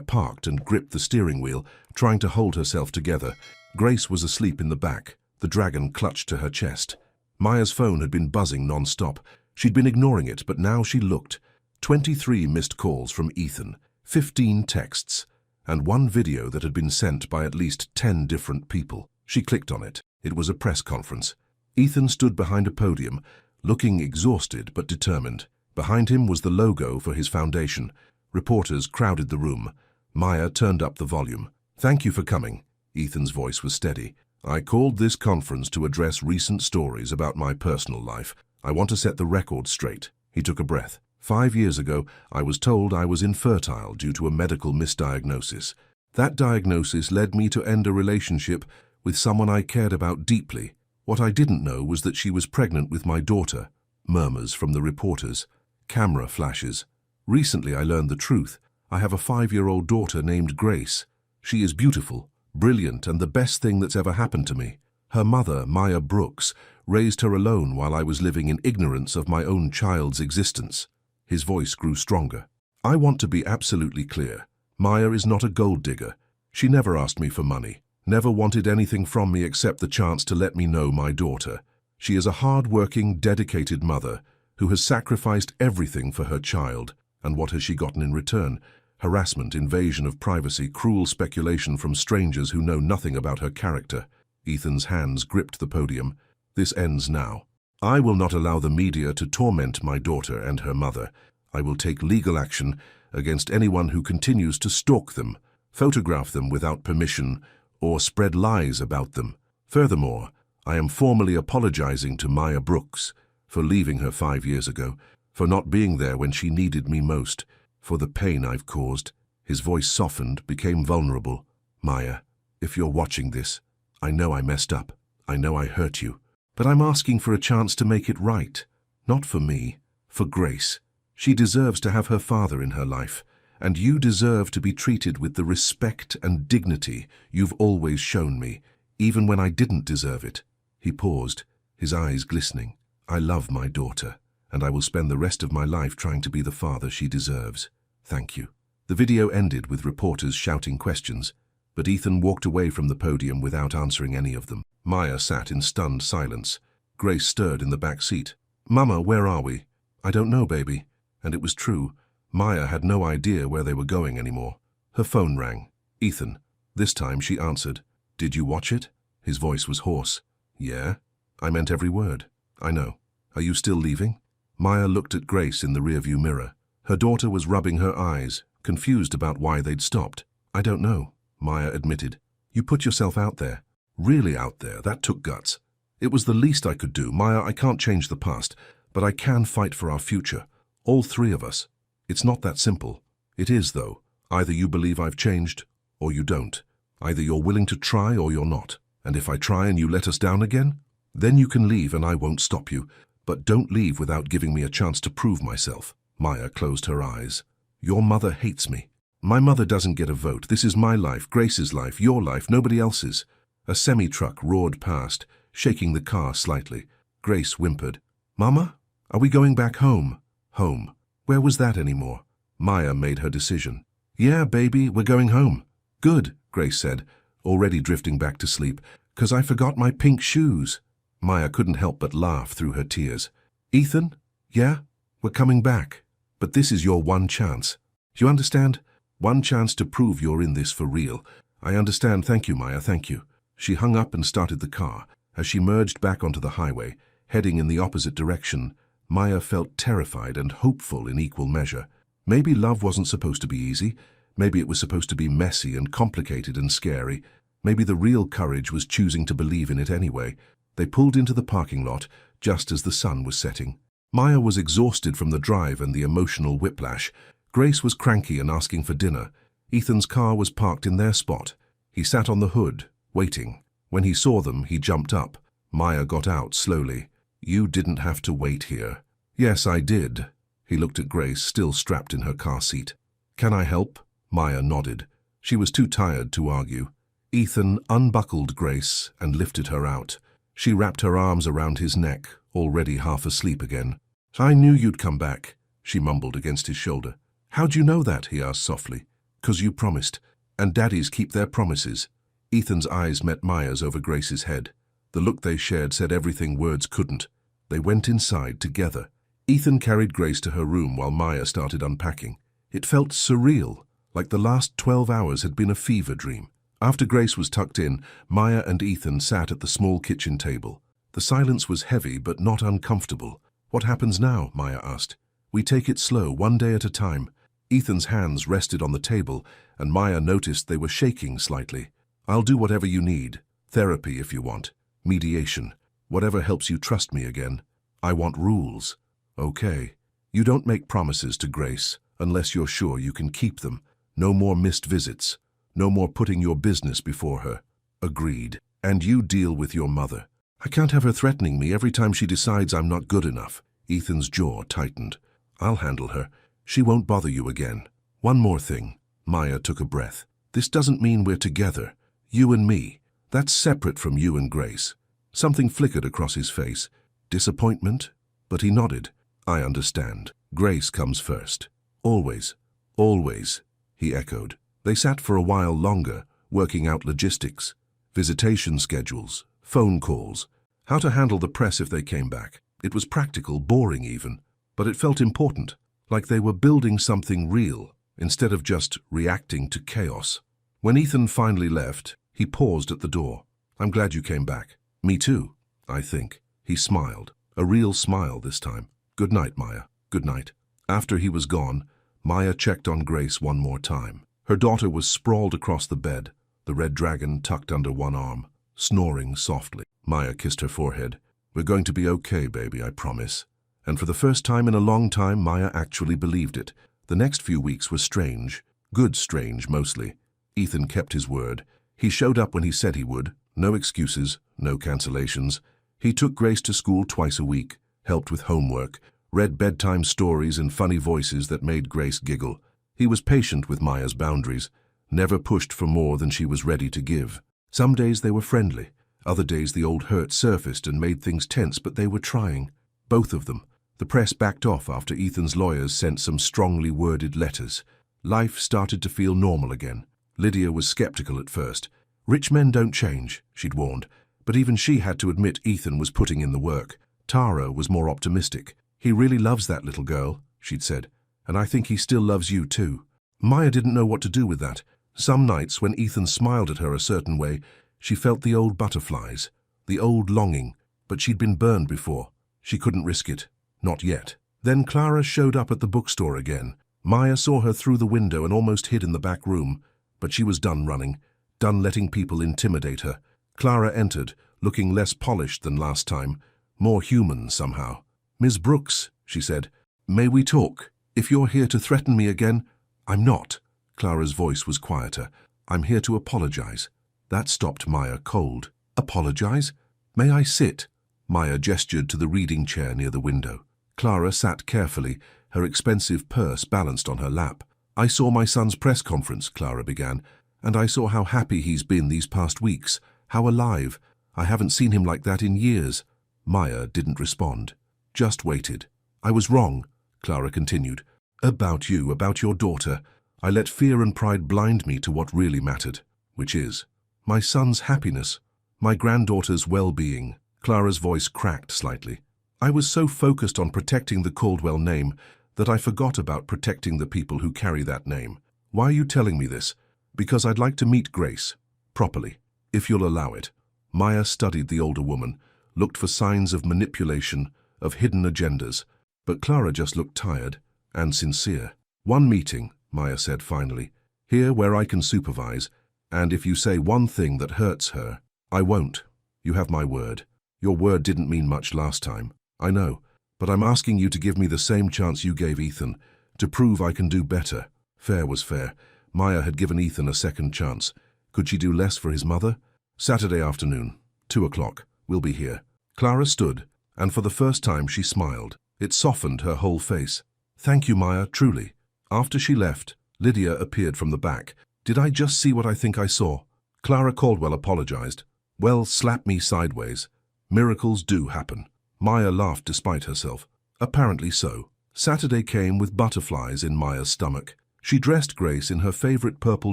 parked and gripped the steering wheel, trying to hold herself together. Grace was asleep in the back, the dragon clutched to her chest. Maya's phone had been buzzing non-stop. She'd been ignoring it, but now she looked. 23 missed calls from Ethan, 15 texts, and one video that had been sent by at least 10 different people. She clicked on it. It was a press conference. Ethan stood behind a podium, looking exhausted but determined. Behind him was the logo for his foundation. Reporters crowded the room. Maya turned up the volume. "Thank you for coming." Ethan's voice was steady. "I called this conference to address recent stories about my personal life. I want to set the record straight." He took a breath. 5 years ago, I was told I was infertile due to a medical misdiagnosis. That diagnosis led me to end a relationship with someone I cared about deeply. What I didn't know was that she was pregnant with my daughter. Murmurs from the reporters. Camera flashes. Recently I learned the truth. I have a 5-year-old daughter named Grace. She is beautiful, brilliant, and the best thing that's ever happened to me. Her mother, Maya Brooks, raised her alone while I was living in ignorance of my own child's existence. His voice grew stronger. "I want to be absolutely clear. Maya is not a gold digger. She never asked me for money, never wanted anything from me except the chance to let me know my daughter. She is a hard-working, dedicated mother who has sacrificed everything for her child. And what has she gotten in return? Harassment, invasion of privacy, cruel speculation from strangers who know nothing about her character." Ethan's hands gripped the podium. "This ends now. I will not allow the media to torment my daughter and her mother. I will take legal action against anyone who continues to stalk them, photograph them without permission, or spread lies about them. Furthermore, I am formally apologizing to Maya Brooks for leaving her 5 years ago, for not being there when she needed me most, for the pain I've caused." His voice softened, became vulnerable. "Maya, if you're watching this, I know I messed up. I know I hurt you. But I'm asking for a chance to make it right. Not for me, for Grace. She deserves to have her father in her life, and you deserve to be treated with the respect and dignity you've always shown me, even when I didn't deserve it." He paused, his eyes glistening. "I love my daughter, and I will spend the rest of my life trying to be the father she deserves. Thank you." The video ended with reporters shouting questions, but Ethan walked away from the podium without answering any of them. Maya sat in stunned silence. Grace stirred in the back seat. "Mama, where are we?" "I don't know, baby." And it was true. Maya had no idea where they were going anymore. Her phone rang. "Ethan." This time she answered. "Did you watch it?" His voice was hoarse. "Yeah. I meant every word." "I know. Are you still leaving?" Maya looked at Grace in the rearview mirror. Her daughter was rubbing her eyes, confused about why they'd stopped. "I don't know," Maya admitted. "You put yourself out there. Really out there. That took guts. It was the least I could do. Maya, I can't change the past, but I can fight for our future. All 3 of us. It's not that simple. It is, though. Either you believe I've changed, or you don't. Either you're willing to try, or you're not. And if I try and you let us down again, then you can leave and I won't stop you. But don't leave without giving me a chance to prove myself." Maya closed her eyes. "Your mother hates me. My mother doesn't get a vote. This is my life, Grace's life, your life, nobody else's." A semi-truck roared past, shaking the car slightly. Grace whimpered. "Mama, are we going back home?" "Home? Where was that anymore?" Maya made her decision. "Yeah, baby, we're going home." "Good," Grace said, already drifting back to sleep, "'cause I forgot my pink shoes." Maya couldn't help but laugh through her tears. "Ethan? Yeah? We're coming back. But this is your one chance. You understand? One chance to prove you're in this for real." "I understand. Thank you, Maya, thank you." She hung up and started the car. As she merged back onto the highway, heading in the opposite direction, Maya felt terrified and hopeful in equal measure. Maybe love wasn't supposed to be easy. Maybe it was supposed to be messy and complicated and scary. Maybe the real courage was choosing to believe in it anyway. They pulled into the parking lot just as the sun was setting. Maya was exhausted from the drive and the emotional whiplash. Grace was cranky and asking for dinner. Ethan's car was parked in their spot. He sat on the hood, waiting. When he saw them, he jumped up. Maya got out slowly. "You didn't have to wait here." "Yes, I did." He looked at Grace, still strapped in her car seat. "Can I help?" Maya nodded. She was too tired to argue. Ethan unbuckled Grace and lifted her out. She wrapped her arms around his neck, already half asleep again. "I knew you'd come back," she mumbled against his shoulder. "How'd you know that?" he asked softly. "'Cause you promised. And daddies keep their promises." Ethan's eyes met Maya's over Grace's head. The look they shared said everything words couldn't. They went inside together. Ethan carried Grace to her room while Maya started unpacking. It felt surreal, like the last 12 hours had been a fever dream. After Grace was tucked in, Maya and Ethan sat at the small kitchen table. The silence was heavy but not uncomfortable. "What happens now?" Maya asked. "We take it slow, one day at a time." Ethan's hands rested on the table, and Maya noticed they were shaking slightly. "I'll do whatever you need. Therapy if you want. Mediation. Whatever helps you trust me again. I want rules." "Okay. You don't make promises to Grace unless you're sure you can keep them. No more missed visits. No more putting your business before her." "Agreed. And you deal with your mother." "I can't have her threatening me every time she decides I'm not good enough." Ethan's jaw tightened. "I'll handle her. She won't bother you again." "One more thing." Maya took a breath. "This doesn't mean we're together. You and me. That's separate from you and Grace." Something flickered across his face. Disappointment? But he nodded. "I understand. Grace comes first. Always. Always," he echoed. They sat for a while longer, working out logistics, visitation schedules, phone calls, how to handle the press if they came back. It was practical, boring even, but it felt important, like they were building something real, instead of just reacting to chaos. When Ethan finally left, he paused at the door. "I'm glad you came back." "Me too, I think." He smiled, a real smile this time. "Good night, Maya. Good night." After he was gone, Maya checked on Grace one more time. Her daughter was sprawled across the bed, the red dragon tucked under one arm, snoring softly. Maya kissed her forehead. "We're going to be okay, baby, I promise." And for the first time in a long time, Maya actually believed it. The next few weeks were strange. Good strange, mostly. Ethan kept his word. He showed up when he said he would. No excuses, no cancellations. He took Grace to school twice a week, helped with homework, read bedtime stories in funny voices that made Grace giggle. He was patient with Maya's boundaries, never pushed for more than she was ready to give. Some days they were friendly. Other days the old hurt surfaced and made things tense, but they were trying. Both of them. The press backed off after Ethan's lawyers sent some strongly worded letters. Life started to feel normal again. Lydia was skeptical at first. "Rich men don't change," she'd warned, but even she had to admit Ethan was putting in the work. Tara was more optimistic. "He really loves that little girl," she'd said, "and I think he still loves you too." Maya didn't know what to do with that. Some nights when Ethan smiled at her a certain way, she felt the old butterflies, the old longing, but she'd been burned before. She couldn't risk it. Not yet. Then Clara showed up at the bookstore again. Maya saw her through the window and almost hid in the back room, but she was done running, done letting people intimidate her. Clara entered, looking less polished than last time, more human somehow. "Miss Brooks," she said, "may we talk? If you're here to threaten me again—" "I'm not." Clara's voice was quieter. "I'm here to apologize." That stopped Maya cold. "Apologize? May I sit?" Maya gestured to the reading chair near the window. Clara sat carefully, her expensive purse balanced on her lap. "I saw my son's press conference," Clara began, "and I saw how happy he's been these past weeks, how alive. I haven't seen him like that in years." Maya didn't respond, just waited. "I was wrong," Clara continued. "About you, about your daughter. I let fear and pride blind me to what really mattered, which is my son's happiness, my granddaughter's well-being." Clara's voice cracked slightly. "I was so focused on protecting the Caldwell name that I forgot about protecting the people who carry that name. Why are you telling me this? Because I'd like to meet Grace, properly, if you'll allow it." Maya studied the older woman, looked for signs of manipulation, of hidden agendas, but Clara just looked tired and sincere. "One meeting," Maya said finally, "here where I can supervise, and if you say one thing that hurts her, I won't. You have my word. Your word didn't mean much last time, I know, but I'm asking you to give me the same chance you gave Ethan, to prove I can do better." Fair was fair. Maya had given Ethan a second chance. Could she do less for his mother? "Saturday afternoon, 2 o'clock. We'll be here." Clara stood, and for the first time she smiled. It softened her whole face. "Thank you, Maya, truly." After she left, Lydia appeared from the back. "Did I just see what I think I saw?" Clara Caldwell apologized. "Well, slap me sideways." Miracles do happen. Maya laughed despite herself. Apparently so. Saturday came with butterflies in Maya's stomach. She dressed Grace in her favorite purple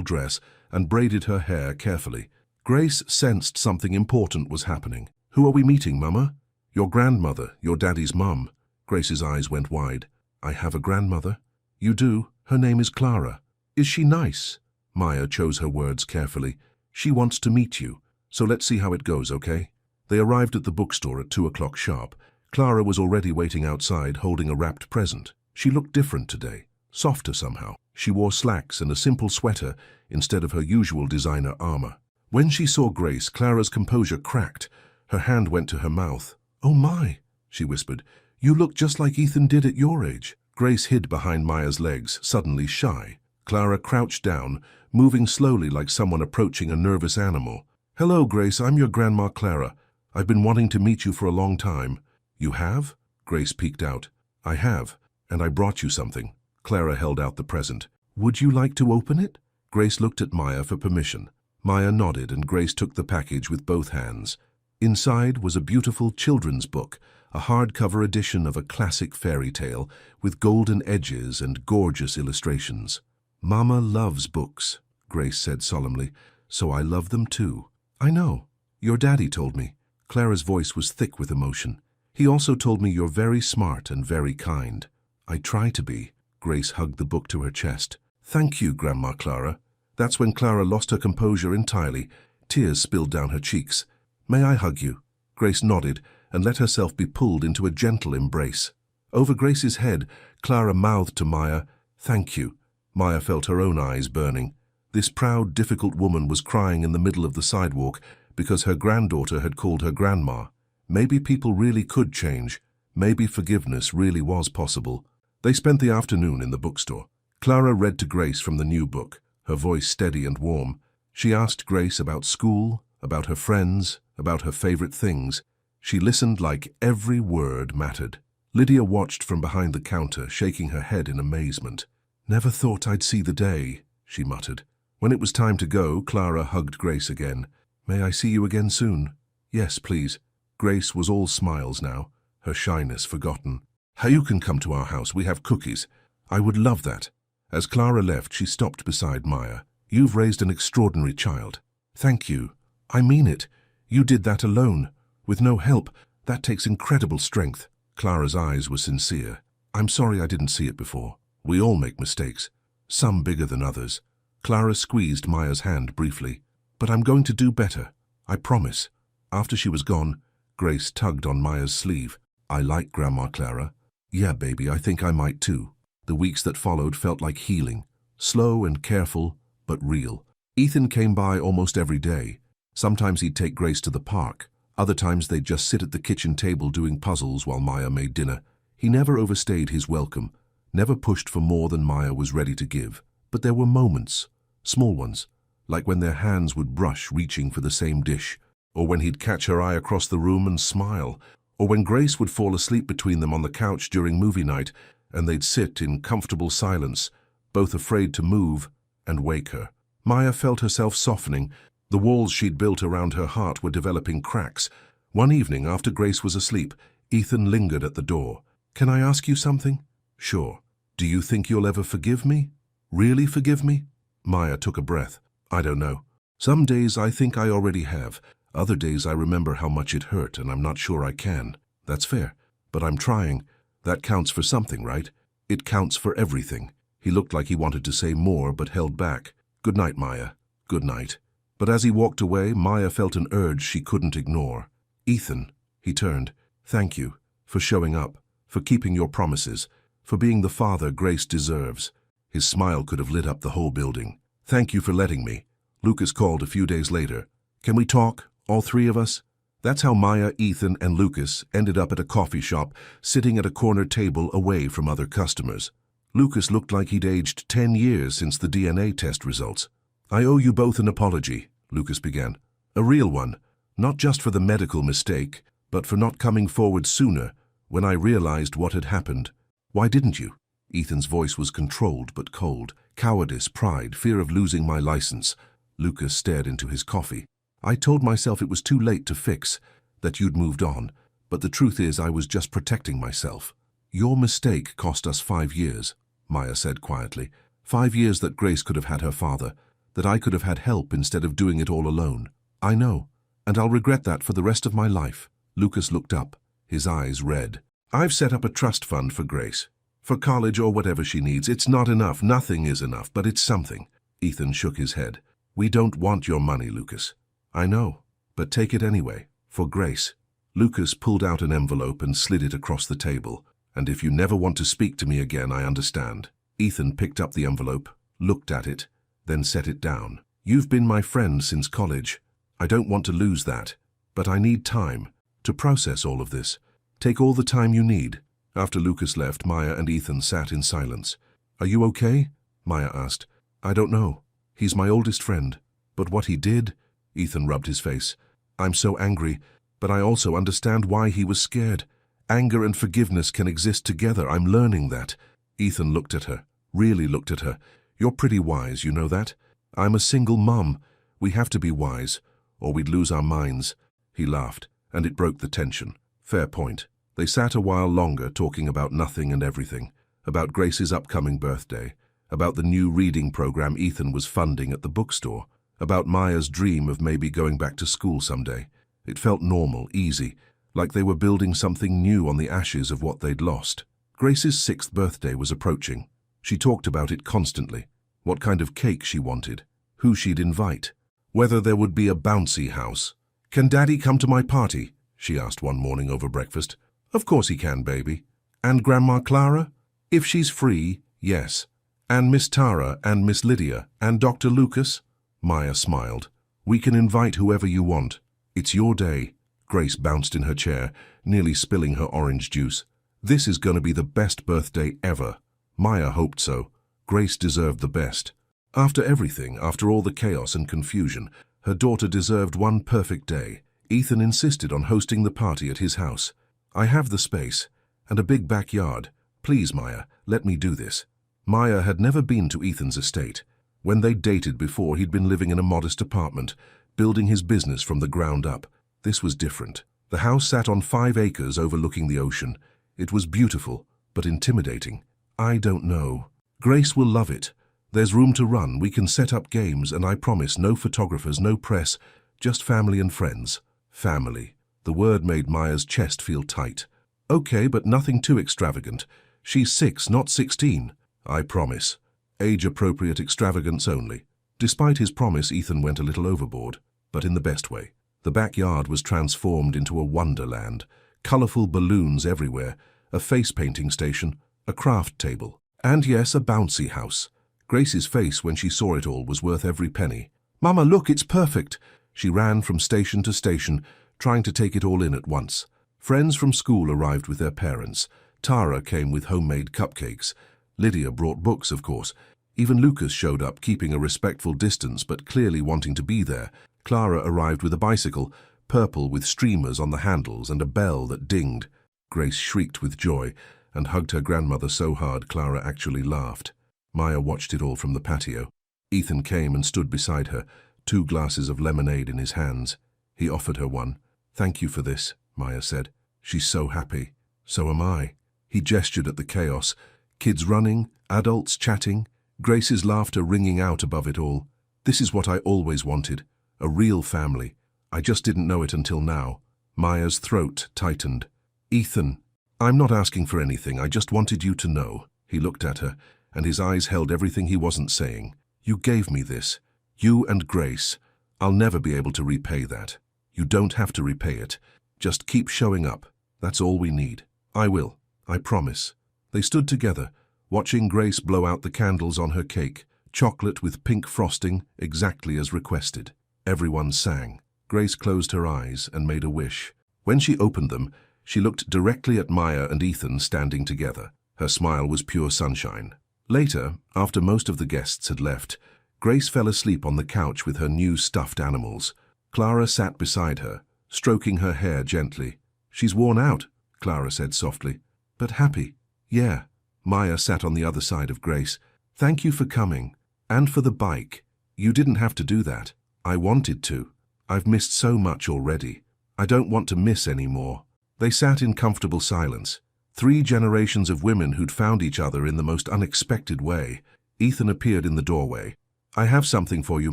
dress and braided her hair carefully. Grace sensed something important was happening. "Who are we meeting, Mama?" "Your grandmother, your daddy's mum." Grace's eyes went wide. "I have a grandmother?" "You do. Her name is Clara." "Is she nice?" Maya chose her words carefully. "She wants to meet you, so let's see how it goes, okay?" They arrived at the bookstore at 2 o'clock sharp. Clara was already waiting outside, holding a wrapped present. She looked different today, softer somehow. She wore slacks and a simple sweater instead of her usual designer armor. When she saw Grace, Clara's composure cracked. Her hand went to her mouth. "Oh my," she whispered. "You look just like Ethan did at your age." Grace hid behind Maya's legs, suddenly shy. Clara crouched down, moving slowly like someone approaching a nervous animal. "Hello, Grace, I'm your Grandma Clara. I've been wanting to meet you for a long time." "You have?" Grace peeked out. "I have, and I brought you something." Clara held out the present. "Would you like to open it?" Grace looked at Maya for permission. Maya nodded and Grace took the package with both hands. Inside was a beautiful children's book, a hardcover edition of a classic fairy tale with golden edges and gorgeous illustrations. "Mama loves books," Grace said solemnly, "so I love them too." "I know. Your daddy told me." Clara's voice was thick with emotion. "He also told me you're very smart and very kind." "I try to be." Grace hugged the book to her chest. "Thank you, Grandma Clara." That's when Clara lost her composure entirely. Tears spilled down her cheeks. "May I hug you?" Grace nodded and let herself be pulled into a gentle embrace. Over Grace's head, Clara mouthed to Maya, "Thank you." Maya felt her own eyes burning. This proud, difficult woman was crying in the middle of the sidewalk because her granddaughter had called her grandma. Maybe people really could change. Maybe forgiveness really was possible. They spent the afternoon in the bookstore. Clara read to Grace from the new book, her voice steady and warm. She asked Grace about school, about her friends, about her favorite things. She listened like every word mattered. Lydia watched from behind the counter, shaking her head in amazement. "Never thought I'd see the day," she muttered. When it was time to go, Clara hugged Grace again. "May I see you again soon?" "Yes, please." Grace was all smiles now, her shyness forgotten. "You can come to our house. We have cookies." "I would love that." As Clara left, she stopped beside Maya. "You've raised an extraordinary child." "Thank you. I mean it. You did that alone. With no help. That takes incredible strength." Clara's eyes were sincere. "I'm sorry I didn't see it before. We all make mistakes, some bigger than others." Clara squeezed Maya's hand briefly. "But I'm going to do better. I promise." After she was gone, Grace tugged on Maya's sleeve. "I like Grandma Clara." "Yeah, baby, I think I might too." The weeks that followed felt like healing. Slow and careful, but real. Ethan came by almost every day. Sometimes he'd take Grace to the park. Other times they'd just sit at the kitchen table doing puzzles while Maya made dinner. He never overstayed his welcome, never pushed for more than Maya was ready to give. But there were moments, small ones, like when their hands would brush reaching for the same dish, or when he'd catch her eye across the room and smile, or when Grace would fall asleep between them on the couch during movie night, and they'd sit in comfortable silence, both afraid to move and wake her. Maya felt herself softening. The walls she'd built around her heart were developing cracks. One evening, after Grace was asleep, Ethan lingered at the door. "Can I ask you something?" "Sure." "Do you think you'll ever forgive me? Really forgive me?" Maya took a breath. "I don't know. Some days I think I already have. Other days I remember how much it hurt and I'm not sure I can." "That's fair. But I'm trying. That counts for something, right?" "It counts for everything." He looked like he wanted to say more but held back. "Good night, Maya." "Good night." But as he walked away, Maya felt an urge she couldn't ignore. "Ethan," he turned, "thank you for showing up, for keeping your promises, for being the father Grace deserves." His smile could have lit up the whole building. "Thank you for letting me." Lucas called a few days later. "Can we talk, all three of us?" That's how Maya, Ethan, and Lucas ended up at a coffee shop, sitting at a corner table away from other customers. Lucas looked like he'd aged 10 years since the DNA test results. "I owe you both an apology," Lucas began. "A real one, not just for the medical mistake, but for not coming forward sooner when I realized what had happened." "Why didn't you?" Ethan's voice was controlled but cold. "Cowardice, pride, fear of losing my license." Lucas stared into his coffee. "I told myself it was too late to fix, that you'd moved on, but the truth is I was just protecting myself. Your mistake cost us 5 years, Maya said quietly. 5 years that Grace could have had her father, that I could have had help instead of doing it all alone. I know, and I'll regret that for the rest of my life. Lucas looked up, his eyes red. I've set up a trust fund for Grace. For college or whatever she needs. It's not enough, nothing is enough, but it's something. Ethan shook his head. We don't want your money, Lucas. I know, but take it anyway, for Grace. Lucas pulled out an envelope and slid it across the table. And if you never want to speak to me again, I understand. Ethan picked up the envelope, looked at it, then set it down. You've been my friend since college. I don't want to lose that, but I need time to process all of this. Take all the time you need. After Lucas left, Maya and Ethan sat in silence. Are you okay? Maya asked. I don't know. He's my oldest friend. But what he did? Ethan rubbed his face. I'm so angry, but I also understand why he was scared. Anger and forgiveness can exist together. I'm learning that. Ethan looked at her, really looked at her. You're pretty wise, you know that? I'm a single mum. We have to be wise, or we'd lose our minds. He laughed, and it broke the tension. Fair point. They sat a while longer talking about nothing and everything, about Grace's upcoming birthday, about the new reading program Ethan was funding at the bookstore, about Maya's dream of maybe going back to school someday. It felt normal, easy, like they were building something new on the ashes of what they'd lost. Grace's 6th birthday was approaching. She talked about it constantly, what kind of cake she wanted, who she'd invite, whether there would be a bouncy house. Can Daddy come to my party? She asked one morning over breakfast. Of course he can, baby. And Grandma Clara? If she's free, yes. And Miss Tara and Miss Lydia and Dr. Lucas? Maya smiled. We can invite whoever you want. It's your day. Grace bounced in her chair, nearly spilling her orange juice. This is going to be the best birthday ever. Maya hoped so. Grace deserved the best. After everything, after all the chaos and confusion, her daughter deserved one perfect day. Ethan insisted on hosting the party at his house. I have the space, and a big backyard. Please, Maya, let me do this. Maya had never been to Ethan's estate. When they dated before, he'd been living in a modest apartment, building his business from the ground up. This was different. The house sat on 5 acres overlooking the ocean. It was beautiful, but intimidating. I don't know. Grace will love it. There's room to run, we can set up games, and I promise no photographers, no press, just family and friends. Family. The word made Maya's chest feel tight. Okay, but nothing too extravagant. She's 6, not 16. I promise. Age-appropriate extravagance only. Despite his promise, Ethan went a little overboard, but in the best way. The backyard was transformed into a wonderland. Colorful balloons everywhere, a face-painting station, a craft table, and yes, a bouncy house. Grace's face when she saw it all was worth every penny. Mama, look, it's perfect! She ran from station to station, trying to take it all in at once. Friends from school arrived with their parents. Tara came with homemade cupcakes. Lydia brought books, of course. Even Lucas showed up, keeping a respectful distance but clearly wanting to be there. Clara arrived with a bicycle, purple with streamers on the handles and a bell that dinged. Grace shrieked with joy and hugged her grandmother so hard Clara actually laughed. Maya watched it all from the patio. Ethan came and stood beside her, 2 glasses of lemonade in his hands. He offered her one. Thank you for this, Maya said. She's so happy. So am I. He gestured at the chaos. Kids running, adults chatting, Grace's laughter ringing out above it all. This is what I always wanted. A real family. I just didn't know it until now. Maya's throat tightened. Ethan, I'm not asking for anything. I just wanted you to know. He looked at her, and his eyes held everything he wasn't saying. You gave me this. You and Grace. I'll never be able to repay that. You don't have to repay it. Just keep showing up. That's all we need. I will. I promise. They stood together, watching Grace blow out the candles on her cake, chocolate with pink frosting, exactly as requested. Everyone sang. Grace closed her eyes and made a wish. When she opened them, she looked directly at Maya and Ethan standing together. Her smile was pure sunshine. Later, after most of the guests had left, Grace fell asleep on the couch with her new stuffed animals. Clara sat beside her, stroking her hair gently. She's worn out, Clara said softly, but happy. Yeah. Maya sat on the other side of Grace. Thank you for coming. And for the bike. You didn't have to do that. I wanted to. I've missed so much already. I don't want to miss any more." They sat in comfortable silence. 3 generations of women who'd found each other in the most unexpected way. Ethan appeared in the doorway. "I have something for you,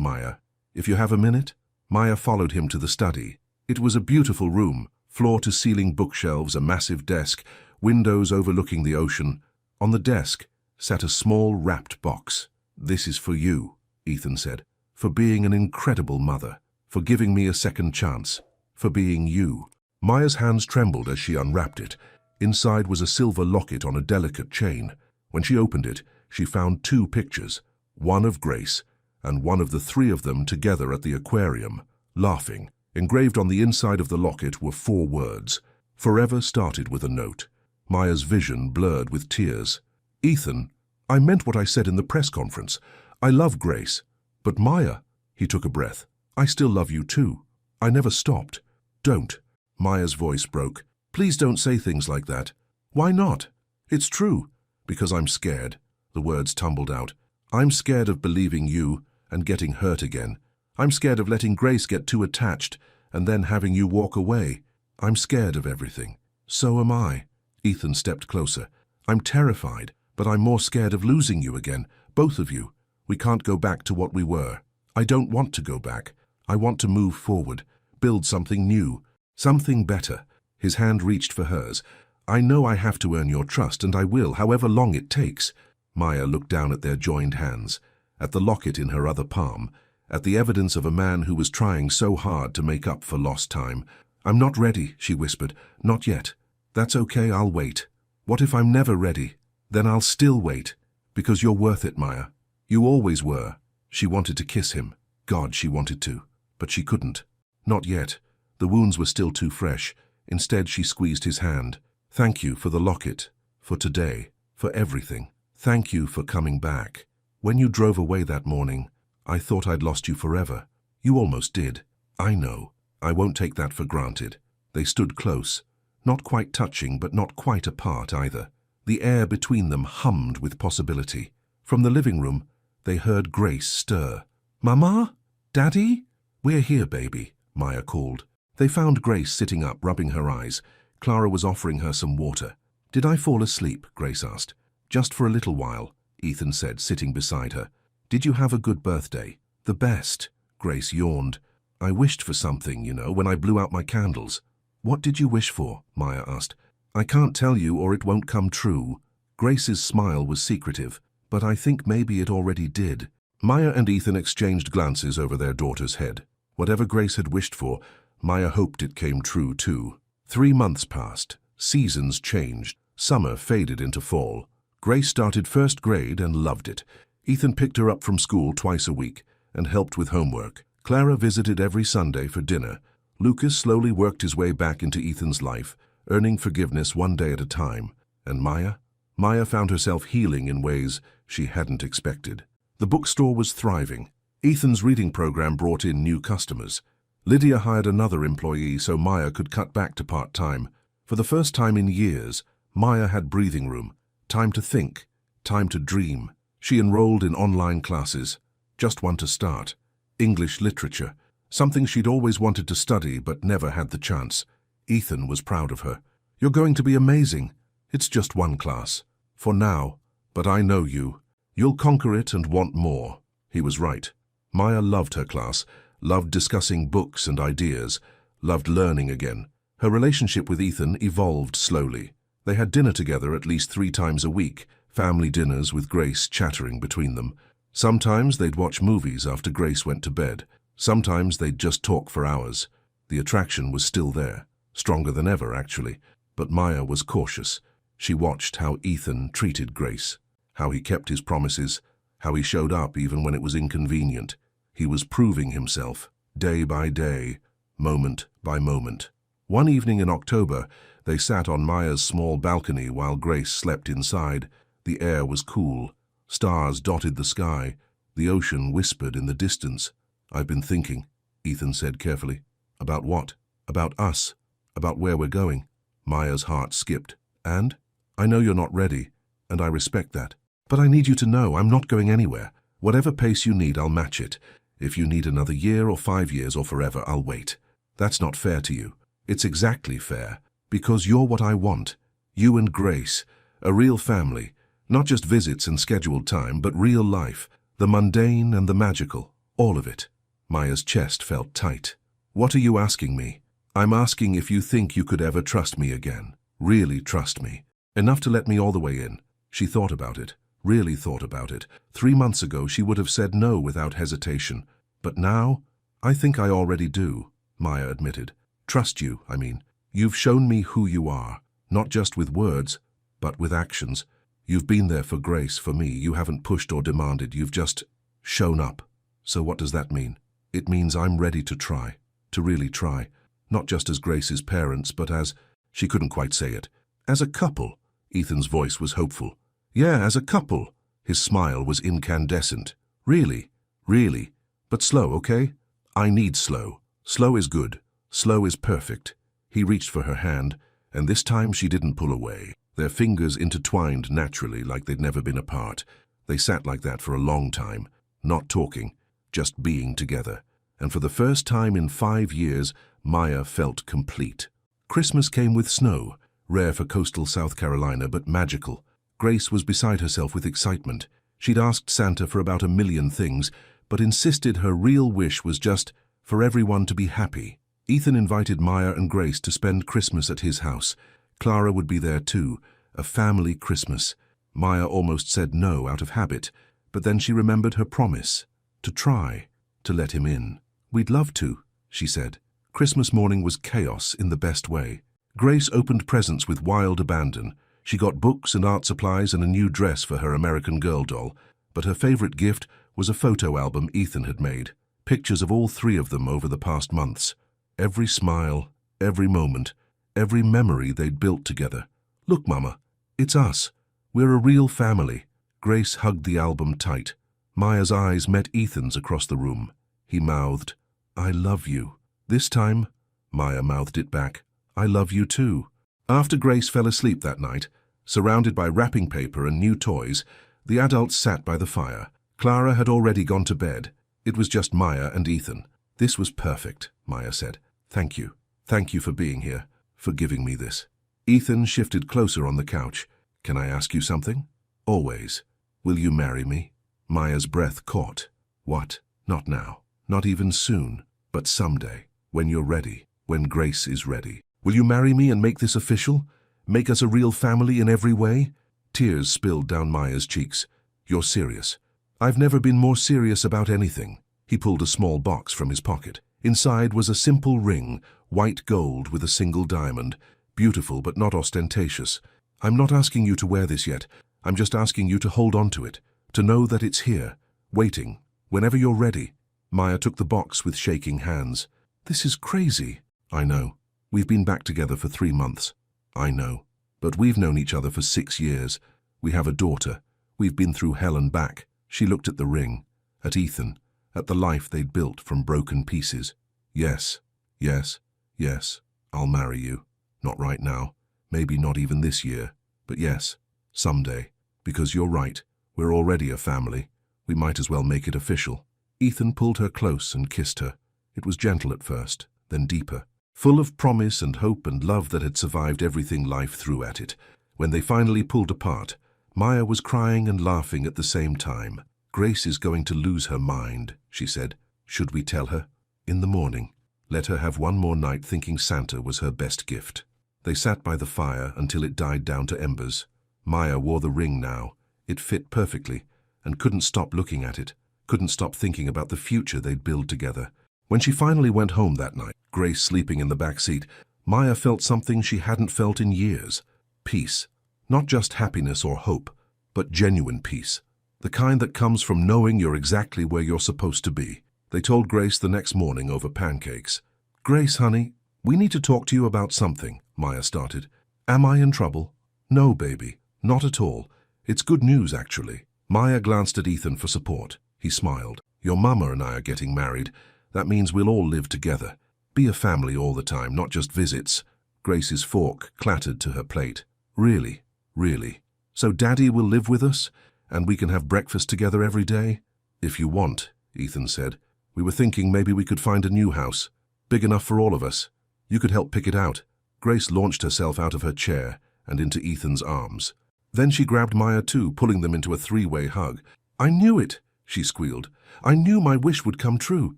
Maya. If you have a minute?" Maya followed him to the study. It was a beautiful room, floor-to-ceiling bookshelves, a massive desk, windows overlooking the ocean. On the desk sat a small wrapped box. "This is for you," Ethan said, "for being an incredible mother, for giving me a second chance, for being you." Maya's hands trembled as she unwrapped it. Inside was a silver locket on a delicate chain. When she opened it, she found 2 pictures, one of Grace and one of the 3 of them together at the aquarium, laughing. Engraved on the inside of the locket were 4 words. Forever started with a note. Maya's vision blurred with tears. "Ethan, I meant what I said in the press conference. I love Grace. But Maya," he took a breath, "I still love you too. I never stopped." "Don't." Maya's voice broke. "Please don't say things like that." "Why not?" "It's true." "Because I'm scared." The words tumbled out. "I'm scared of believing you and getting hurt again. I'm scared of letting Grace get too attached and then having you walk away. I'm scared of everything." "So am I." Ethan stepped closer. "I'm terrified, but I'm more scared of losing you again, both of you. We can't go back to what we were. I don't want to go back. I want to move forward, build something new, something better." His hand reached for hers. "I know I have to earn your trust, and I will, however long it takes." Maya looked down at their joined hands, at the locket in her other palm, at the evidence of a man who was trying so hard to make up for lost time. "I'm not ready," she whispered. "Not yet. That's okay, I'll wait. What if I'm never ready? Then I'll still wait. Because you're worth it, Maya. You always were." She wanted to kiss him. God, she wanted to. But she couldn't. Not yet. The wounds were still too fresh. Instead, she squeezed his hand. "Thank you for the locket, for today, for everything. Thank you for coming back. When you drove away that morning, I thought I'd lost you forever. You almost did. I know. I won't take that for granted." They stood close, not quite touching, but not quite apart either. The air between them hummed with possibility. From the living room, they heard Grace stir. "Mama? Daddy?" "We're here, baby," Maya called. They found Grace sitting up, rubbing her eyes. Clara was offering her some water. "Did I fall asleep?" Grace asked. "Just for a little while," Ethan said, sitting beside her. "Did you have a good birthday?" "The best," Grace yawned. "I wished for something, when I blew out my candles." "What did you wish for?" Maya asked. "I can't tell you or it won't come true." Grace's smile was secretive, but I think maybe it already did. Maya and Ethan exchanged glances over their daughter's head. Whatever Grace had wished for, Maya hoped it came true too. 3 months passed. Seasons changed. Summer faded into fall. Grace started 1st grade and loved it. Ethan picked her up from school twice a week and helped with homework. Clara visited every Sunday for dinner. Lucas slowly worked his way back into Ethan's life, earning forgiveness one day at a time. And Maya? Maya found herself healing in ways she hadn't expected. The bookstore was thriving. Ethan's reading program brought in new customers. Lydia hired another employee so Maya could cut back to part-time. For the first time in years, Maya had breathing room, time to think, time to dream. She enrolled in online classes, just one to start. English literature, something she'd always wanted to study but never had the chance. Ethan was proud of her. "You're going to be amazing. It's just one class. For now, but I know you. You'll conquer it and want more." He was right. Maya loved her class, loved discussing books and ideas, loved learning again. Her relationship with Ethan evolved slowly. They had dinner together at least 3 times a week, family dinners with Grace chattering between them. Sometimes they'd watch movies after Grace went to bed. Sometimes they'd just talk for hours. The attraction was still there, stronger than ever actually, but Maya was cautious. She watched how Ethan treated Grace, how he kept his promises, how he showed up even when it was inconvenient. He was proving himself, day by day, moment by moment. One evening in October, they sat on Maya's small balcony while Grace slept inside. The air was cool. Stars dotted the sky. The ocean whispered in the distance. "I've been thinking," Ethan said carefully. "About what?" "About us. About where we're going." Maya's heart skipped. "And? I know you're not ready, and I respect that. But I need you to know I'm not going anywhere. Whatever pace you need, I'll match it. If you need another year or 5 years or forever, I'll wait. That's not fair to you. It's exactly fair, because you're what I want. You and Grace, a real family, not just visits and scheduled time, but real life, the mundane and the magical, all of it. Maya's chest felt tight. What are you asking me? I'm asking if you think you could ever trust me again. Really trust me. Enough to let me all the way in. She thought about it, really thought about it. 3 months ago she would have said no without hesitation. But now, I think I already do, Maya admitted. Trust you, I mean. You've shown me who you are, not just with words, but with actions. You've been there for Grace, for me. You haven't pushed or demanded, you've just shown up. So what does that mean? It means I'm ready to try, to really try. Not just as Grace's parents, but as, she couldn't quite say it, as a couple. Ethan's voice was hopeful. Yeah, as a couple. His smile was incandescent. Really, really. But slow, okay? I need slow. Slow is good. Slow is perfect. He reached for her hand, and this time she didn't pull away. Their fingers intertwined naturally like they'd never been apart. They sat like that for a long time, not talking, just being together. And for the first time in 5 years, Maya felt complete. Christmas came with snow, rare for coastal South Carolina, but magical. Grace was beside herself with excitement. She'd asked Santa for about 1 million things, but insisted her real wish was just for everyone to be happy. Ethan invited Maya and Grace to spend Christmas at his house. Clara would be there too, a family Christmas. Maya almost said no out of habit, but then she remembered her promise, to try, to let him in. We'd love to, she said. Christmas morning was chaos in the best way. Grace opened presents with wild abandon. She got books and art supplies and a new dress for her American Girl doll, but her favorite gift was a photo album Ethan had made, pictures of all 3 of them over the past months. Every smile, every moment, every memory they'd built together. Look, Mama, it's us. We're a real family. Grace hugged the album tight. Maya's eyes met Ethan's across the room. He mouthed, I love you. This time, Maya mouthed it back, I love you too. After Grace fell asleep that night, surrounded by wrapping paper and new toys, the adults sat by the fire. Clara had already gone to bed. It was just Maya and Ethan. This was perfect, Maya said. Thank you. Thank you for being here, for giving me this. Ethan shifted closer on the couch. Can I ask you something? Always. Will you marry me? Maya's breath caught. What? Not now. Not even soon. But someday. When you're ready. When Grace is ready. Will you marry me and make this official? Make us a real family in every way? Tears spilled down Maya's cheeks. You're serious. I've never been more serious about anything. He pulled a small box from his pocket. Inside was a simple ring, white gold with a single diamond, beautiful but not ostentatious. I'm not asking you to wear this yet. I'm just asking you to hold on to it, to know that it's here, waiting, whenever you're ready. Maya took the box with shaking hands. This is crazy. I know. We've been back together for 3 months. I know. But we've known each other for 6 years. We have a daughter. We've been through hell and back. She looked at the ring, at Ethan, at the life they'd built from broken pieces. Yes, yes, yes, I'll marry you. Not right now, maybe not even this year, but yes, someday. Because you're right, we're already a family. We might as well make it official. Ethan pulled her close and kissed her. It was gentle at first, then deeper, full of promise and hope and love that had survived everything life threw at it. When they finally pulled apart, Maya was crying and laughing at the same time. Grace is going to lose her mind, she said. Should we tell her? In the morning. Let her have one more night thinking Santa was her best gift. They sat by the fire until it died down to embers. Maya wore the ring now. It fit perfectly, and couldn't stop looking at it, couldn't stop thinking about the future they'd build together. When she finally went home that night, Grace sleeping in the back seat, Maya felt something she hadn't felt in years. Peace. Not just happiness or hope, but genuine peace. The kind that comes from knowing you're exactly where you're supposed to be. They told Grace the next morning over pancakes. Grace, honey, we need to talk to you about something, Maya started. Am I in trouble? No, baby, not at all. It's good news, actually. Maya glanced at Ethan for support. He smiled. Your mama and I are getting married. That means we'll all live together. Be a family all the time, not just visits. Grace's fork clattered to her plate. Really? Really? So Daddy will live with us? And we can have breakfast together every day? If you want, Ethan said. We were thinking maybe we could find a new house, big enough for all of us. You could help pick it out. Grace launched herself out of her chair and into Ethan's arms. Then she grabbed Maya too, pulling them into a three-way hug. "I knew it," she squealed. "I knew my wish would come true."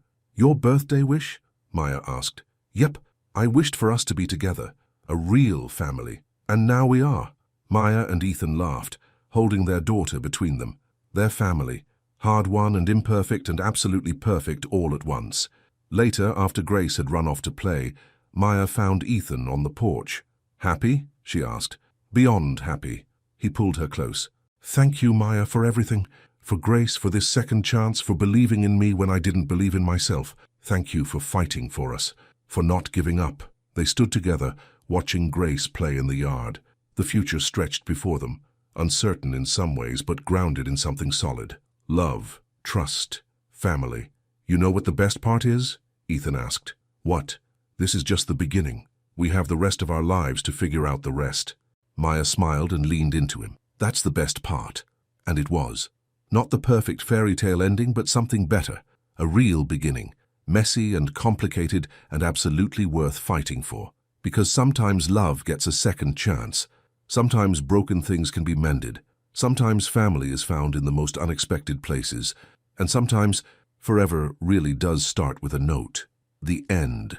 "Your birthday wish?" Maya asked. "Yep, I wished for us to be together, a real family. And now we are." Maya and Ethan laughed, holding their daughter between them. Their family, hard-won and imperfect and absolutely perfect all at once. Later, after Grace had run off to play, Maya found Ethan on the porch. "Happy?" she asked. "Beyond happy." He pulled her close. "Thank you, Maya, for everything. For Grace, for this second chance, for believing in me when I didn't believe in myself. Thank you for fighting for us, for not giving up." They stood together, watching Grace play in the yard. The future stretched before them, uncertain in some ways but grounded in something solid. Love, trust, family. "You know what the best part is?" Ethan asked. "What?" "This is just the beginning. We have the rest of our lives to figure out the rest." Maya smiled and leaned into him. "That's the best part." And it was. Not the perfect fairy tale ending, but something better. A real beginning. Messy and complicated and absolutely worth fighting for. Because sometimes love gets a second chance. Sometimes broken things can be mended. Sometimes family is found in the most unexpected places. And sometimes forever really does start with a note. The end.